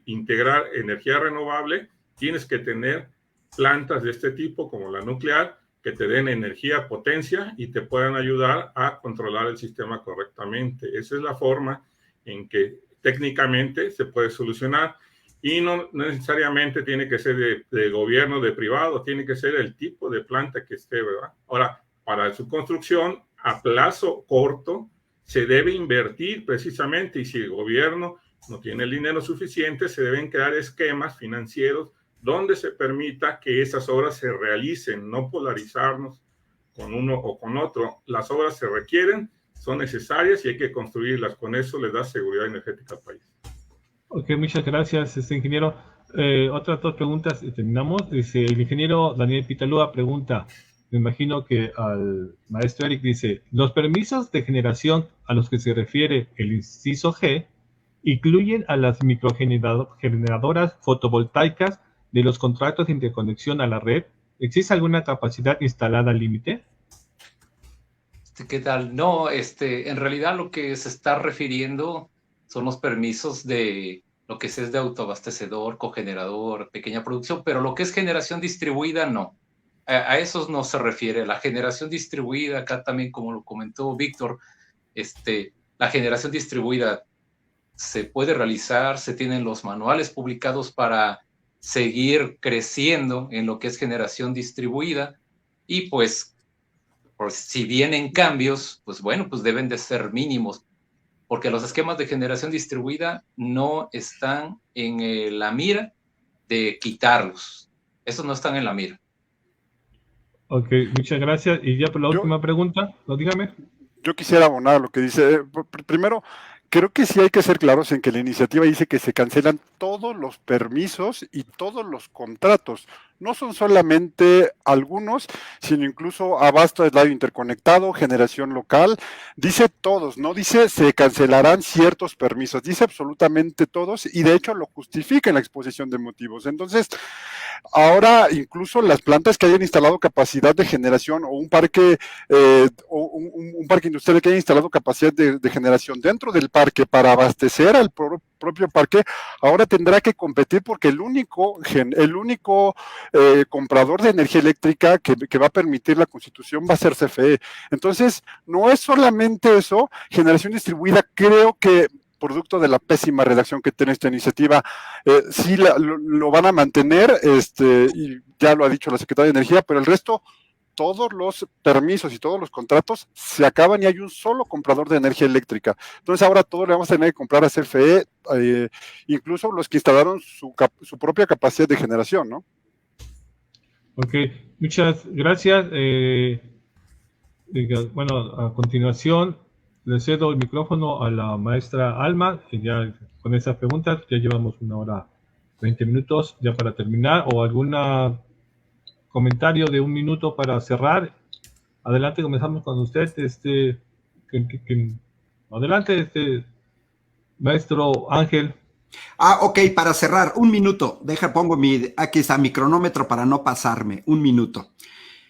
integrar energía renovable, tienes que tener plantas de este tipo, como la nuclear, que te den energía, potencia y te puedan ayudar a controlar el sistema correctamente. Esa es la forma en que técnicamente se puede solucionar y no necesariamente tiene que ser de gobierno, de privado, tiene que ser el tipo de planta que esté, ¿verdad? Ahora, para su construcción a plazo corto, se debe invertir precisamente, y si el gobierno no tiene el dinero suficiente, se deben crear esquemas financieros donde se permita que esas obras se realicen, no polarizarnos con uno o con otro. Las obras se requieren, son necesarias y hay que construirlas. Con eso les da seguridad energética al país. Ok, muchas gracias, ingeniero. Otras dos preguntas y terminamos. Dice, el ingeniero Daniel Pitalúa pregunta, me imagino que al maestro Eric, dice, los permisos de generación a los que se refiere el inciso G incluyen a las microgeneradoras fotovoltaicas de los contratos de interconexión a la red. ¿Existe alguna capacidad instalada al límite? ¿Qué tal? No, en realidad lo que se está refiriendo son los permisos de lo que es de autoabastecedor, cogenerador, pequeña producción, pero lo que es generación distribuida, no. A esos no se refiere. La generación distribuida, acá también, como lo comentó Víctor, la generación distribuida se puede realizar, se tienen los manuales publicados para seguir creciendo en lo que es generación distribuida y pues si vienen cambios, pues bueno, pues deben de ser mínimos, porque los esquemas de generación distribuida no están en la mira de quitarlos. Esos no están en la mira. Ok, muchas gracias. Y ya por la última pregunta, dígame. Yo quisiera abonar lo que dice. Primero, creo que sí hay que ser claros en que la iniciativa dice que se cancelan todos los permisos y todos los contratos. No son solamente algunos, sino incluso abasto de aislado interconectado, generación local. Dice todos, no dice se cancelarán ciertos permisos, dice absolutamente todos y de hecho lo justifica en la exposición de motivos. Entonces, ahora incluso las plantas que hayan instalado capacidad de generación o un parque un parque industrial que haya instalado capacidad de generación dentro del parque para abastecer al propio parque, ahora tendrá que competir porque el único comprador de energía eléctrica que va a permitir la constitución va a ser CFE. Entonces, no es solamente eso, generación distribuida, creo que producto de la pésima redacción que tiene esta iniciativa, sí lo van a mantener, y ya lo ha dicho la Secretaría de Energía, pero el resto, todos los permisos y todos los contratos se acaban y hay un solo comprador de energía eléctrica. Entonces ahora todos le vamos a tener que comprar a CFE, incluso los que instalaron su propia capacidad de generación, ¿no? Ok, muchas gracias. Bueno, a continuación le cedo el micrófono a la maestra Alma, que ya con esas preguntas ya llevamos 1 hora 20 minutos ya para terminar, o algún comentario de 1 minuto para cerrar. Adelante, comenzamos con usted, Adelante, maestro Ángel. Ok, para cerrar, un minuto. Aquí está mi cronómetro para no pasarme. Un minuto.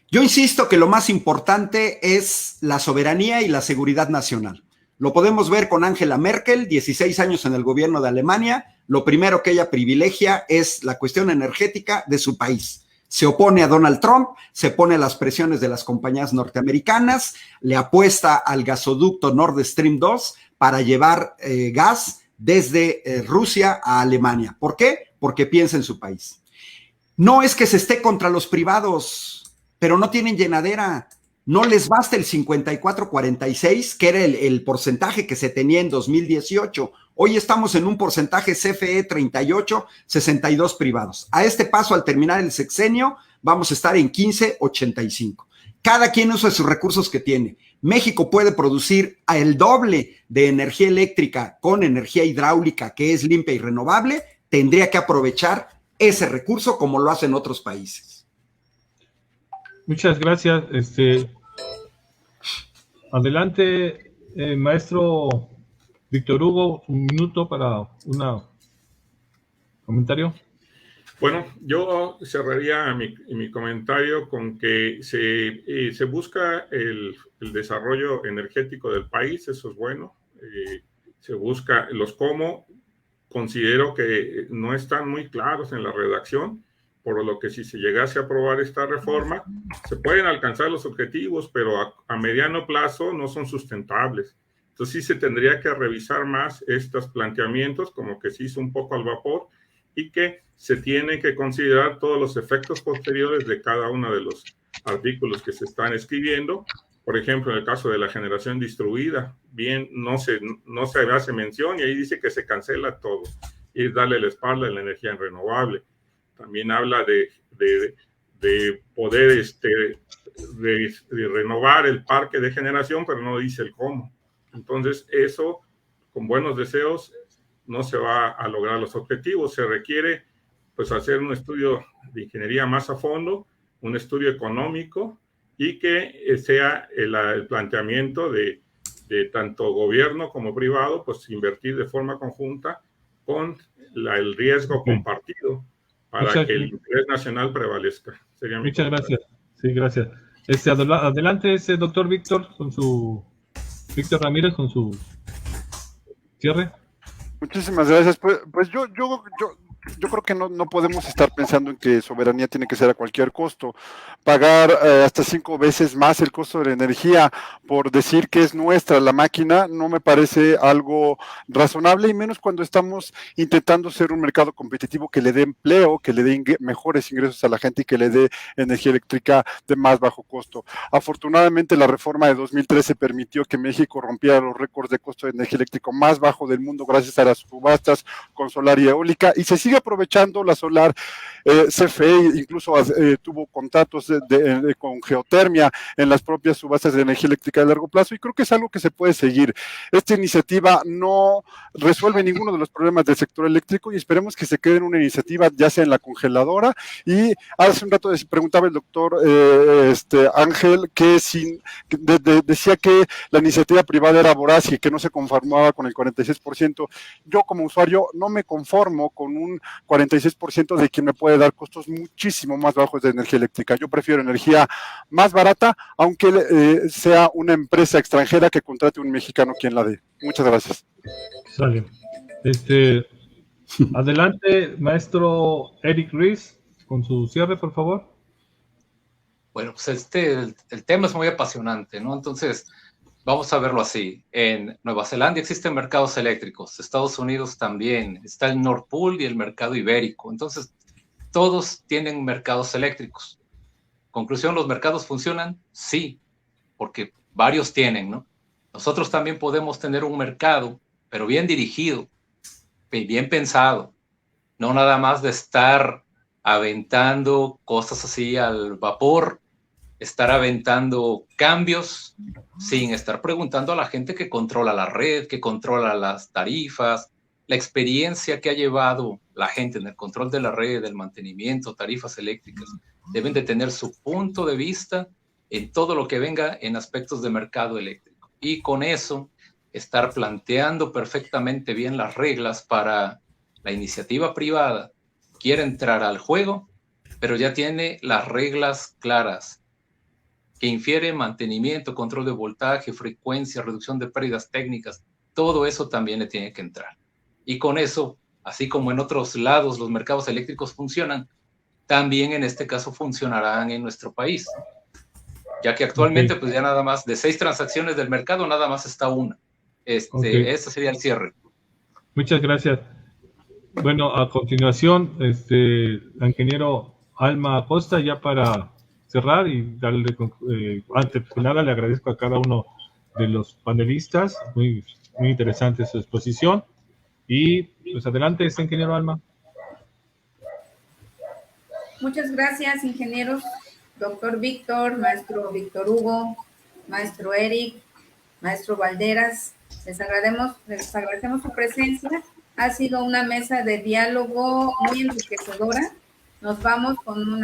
Yo insisto que lo más importante es la soberanía y la seguridad nacional. Lo podemos ver con Angela Merkel, 16 años en el gobierno de Alemania. Lo primero que ella privilegia es la cuestión energética de su país. Se opone a Donald Trump, se opone a las presiones de las compañías norteamericanas, le apuesta al gasoducto Nord Stream 2 para llevar gas desde Rusia a Alemania. ¿Por qué? Porque piensa en su país. No es que se esté contra los privados, pero no tienen llenadera. No les basta el 54-46, que era el porcentaje que se tenía en 2018. Hoy estamos en un porcentaje CFE 38, 62 privados. A este paso, al terminar el sexenio, vamos a estar en 15-85. Cada quien usa sus recursos que tiene. México puede producir el doble de energía eléctrica con energía hidráulica, que es limpia y renovable. Tendría que aprovechar ese recurso como lo hacen otros países. Muchas gracias. Adelante, maestro Víctor Hugo, un minuto para un comentario. Bueno, yo cerraría mi comentario con que se busca el desarrollo energético del país, eso es bueno. Se busca los cómo, considero que no están muy claros en la redacción, por lo que si se llegase a aprobar esta reforma, se pueden alcanzar los objetivos, pero a mediano plazo no son sustentables. Entonces sí se tendría que revisar más estos planteamientos, como que se hizo un poco al vapor, y que se tiene que considerar todos los efectos posteriores de cada uno de los artículos que se están escribiendo. Por ejemplo, en el caso de la generación distribuida, bien, no se hace mención y ahí dice que se cancela todo y darle la espalda a la energía renovable. También habla de poder de renovar el parque de generación, pero no dice el cómo. Entonces, eso, con buenos deseos, no se va a lograr los objetivos. Se requiere, pues, hacer un estudio de ingeniería más a fondo, un estudio económico, y que sea el planteamiento de tanto gobierno como privado, pues, invertir de forma conjunta con el riesgo compartido, para que el interés nacional prevalezca. Muchas gracias. Sí, gracias. Adelante, doctor Víctor Ramírez, con su cierre. Muchísimas gracias. Pues yo creo que no podemos estar pensando en que soberanía tiene que ser a cualquier costo. Pagar hasta 5 veces más el costo de la energía por decir que es nuestra la máquina no me parece algo razonable, y menos cuando estamos intentando ser un mercado competitivo que le dé empleo, que le dé mejores ingresos a la gente y que le dé energía eléctrica de más bajo costo. Afortunadamente, la reforma de 2013 permitió que México rompiera los récords de costo de energía eléctrica más bajo del mundo gracias a las subastas con solar y eólica, y se sigue aprovechando la solar. CFE incluso tuvo contratos con geotermia en las propias subastas de energía eléctrica de largo plazo, y creo que es algo que se puede seguir. Esta iniciativa no resuelve ninguno de los problemas del sector eléctrico, y esperemos que se quede en una iniciativa, ya sea en la congeladora. Y hace un rato preguntaba el doctor Ángel que decía que la iniciativa privada era voraz y que no se conformaba con el 46%. Yo, como usuario, no me conformo con un 46% de quien me puede dar costos muchísimo más bajos de energía eléctrica. Yo prefiero energía más barata, aunque sea una empresa extranjera que contrate un mexicano quien la dé. Muchas gracias. Sale. Adelante, maestro Eric Ries, con su cierre, por favor. Bueno, pues el tema es muy apasionante, ¿no? Entonces, vamos a verlo así. En Nueva Zelanda existen mercados eléctricos, Estados Unidos también, está el Nord Pool y el mercado ibérico. Entonces, todos tienen mercados eléctricos. Conclusión, ¿los mercados funcionan? Sí, porque varios tienen, ¿no? Nosotros también podemos tener un mercado, pero bien dirigido, bien pensado, no nada más de estar aventando cosas así al vapor, estar aventando cambios sin estar preguntando a la gente que controla la red, que controla las tarifas, la experiencia que ha llevado la gente en el control de la red, del mantenimiento, tarifas eléctricas. Deben de tener su punto de vista en todo lo que venga en aspectos de mercado eléctrico. Y con eso estar planteando perfectamente bien las reglas para la iniciativa privada. Quiere entrar al juego, pero ya tiene las reglas claras, que infiere mantenimiento, control de voltaje, frecuencia, reducción de pérdidas técnicas. Todo eso también le tiene que entrar. Y con eso, así como en otros lados los mercados eléctricos funcionan, también en este caso funcionarán en nuestro país, ya que actualmente pues ya nada más de 6 transacciones del mercado, nada más está una. Ese sería el cierre. Muchas gracias. Bueno, a continuación, la ingeniero Alma Acosta, ya para cerrar y darle, antes que nada, le agradezco a cada uno de los panelistas, muy interesante su exposición. Y pues adelante, ingeniero Alma. Muchas gracias, ingenieros, doctor Víctor, maestro Víctor Hugo, maestro Eric, maestro Valderas. Les agradecemos su presencia. Ha sido una mesa de diálogo muy enriquecedora. Nos vamos con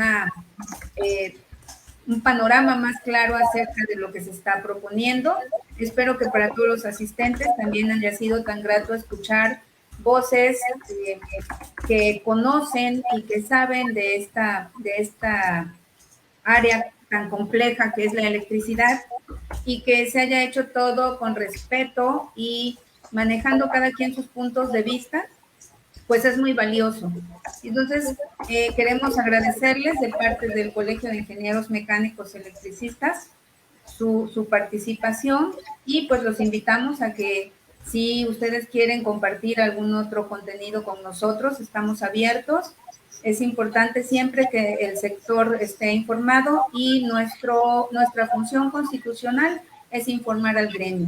un panorama más claro acerca de lo que se está proponiendo. Espero que para todos los asistentes también haya sido tan grato escuchar voces que conocen y que saben de esta área tan compleja que es la electricidad, y que se haya hecho todo con respeto y manejando cada quien sus puntos de vista, pues es muy valioso. Entonces, queremos agradecerles de parte del Colegio de Ingenieros Mecánicos Electricistas su participación, y pues los invitamos a que si ustedes quieren compartir algún otro contenido con nosotros, estamos abiertos. Es importante siempre que el sector esté informado, y nuestra función constitucional es informar al gremio.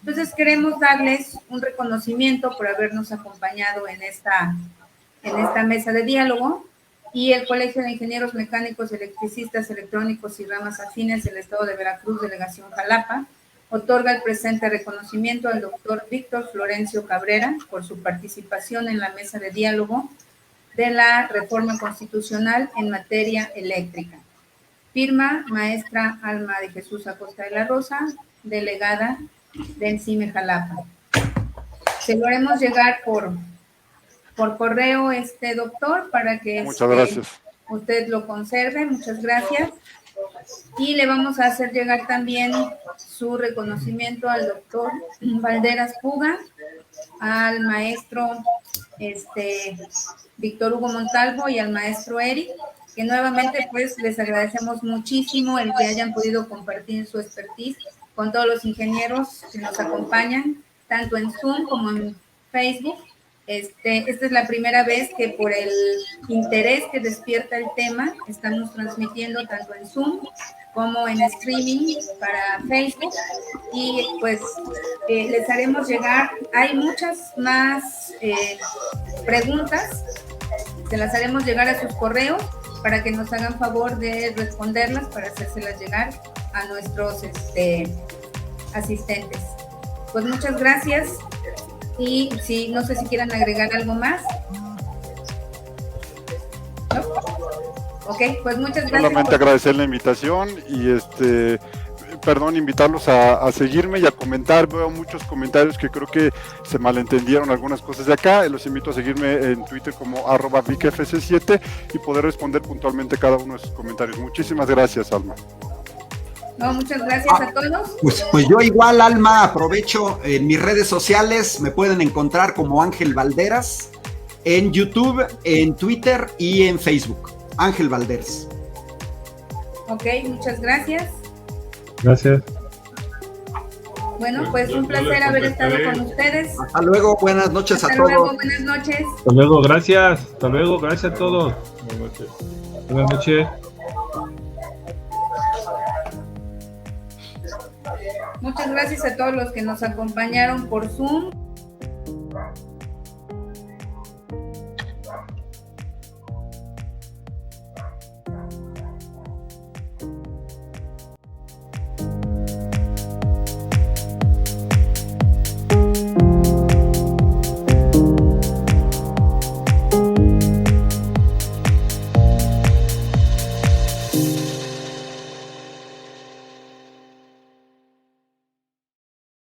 Entonces, queremos darles un reconocimiento por habernos acompañado en esta mesa de diálogo, y el Colegio de Ingenieros Mecánicos Electricistas Electrónicos y Ramas Afines del Estado de Veracruz, Delegación Jalapa, otorga el presente reconocimiento al doctor Víctor Florencio Cabrera por su participación en la mesa de diálogo de la reforma constitucional en materia eléctrica. Firma maestra Alma de Jesús Acosta de la Rosa, delegada de ENCIME Jalapa. Se lo haremos llegar por correo, doctor, para que muchas gracias. Usted lo conserve. Muchas gracias. Y le vamos a hacer llegar también su reconocimiento al doctor Valderas Puga, al maestro Víctor Hugo Montalvo y al maestro Eric, que nuevamente pues les agradecemos muchísimo el que hayan podido compartir su expertise con todos los ingenieros que nos acompañan, tanto en Zoom como en Facebook. Esta es la primera vez que, por el interés que despierta el tema, estamos transmitiendo tanto en Zoom como en streaming para Facebook, y pues les haremos llegar, hay muchas más preguntas, se las haremos llegar a sus correos para que nos hagan favor de responderlas, para hacérselas llegar a nuestros asistentes. Pues muchas gracias, y no sé si quieran agregar algo más. ¿No? Ok, pues muchas gracias. Solamente agradecer la invitación y invitarlos a seguirme y a comentar. Veo muchos comentarios que creo que se malentendieron algunas cosas de acá. Los invito a seguirme en Twitter como @VicFC7 y poder responder puntualmente cada uno de sus comentarios. Muchísimas gracias, Alma. No, muchas gracias a todos. Pues yo igual, Alma, aprovecho en mis redes sociales, me pueden encontrar como Ángel Valderas, en YouTube, en Twitter y en Facebook. Ángel Valderas. Ok, muchas gracias. Gracias. Bueno, pues un placer haber estado con ustedes. Hasta luego, buenas noches a todos. Hasta luego, buenas noches. Hasta luego, gracias. Hasta luego, gracias a todos. Buenas noches. Muchas gracias a todos los que nos acompañaron por Zoom.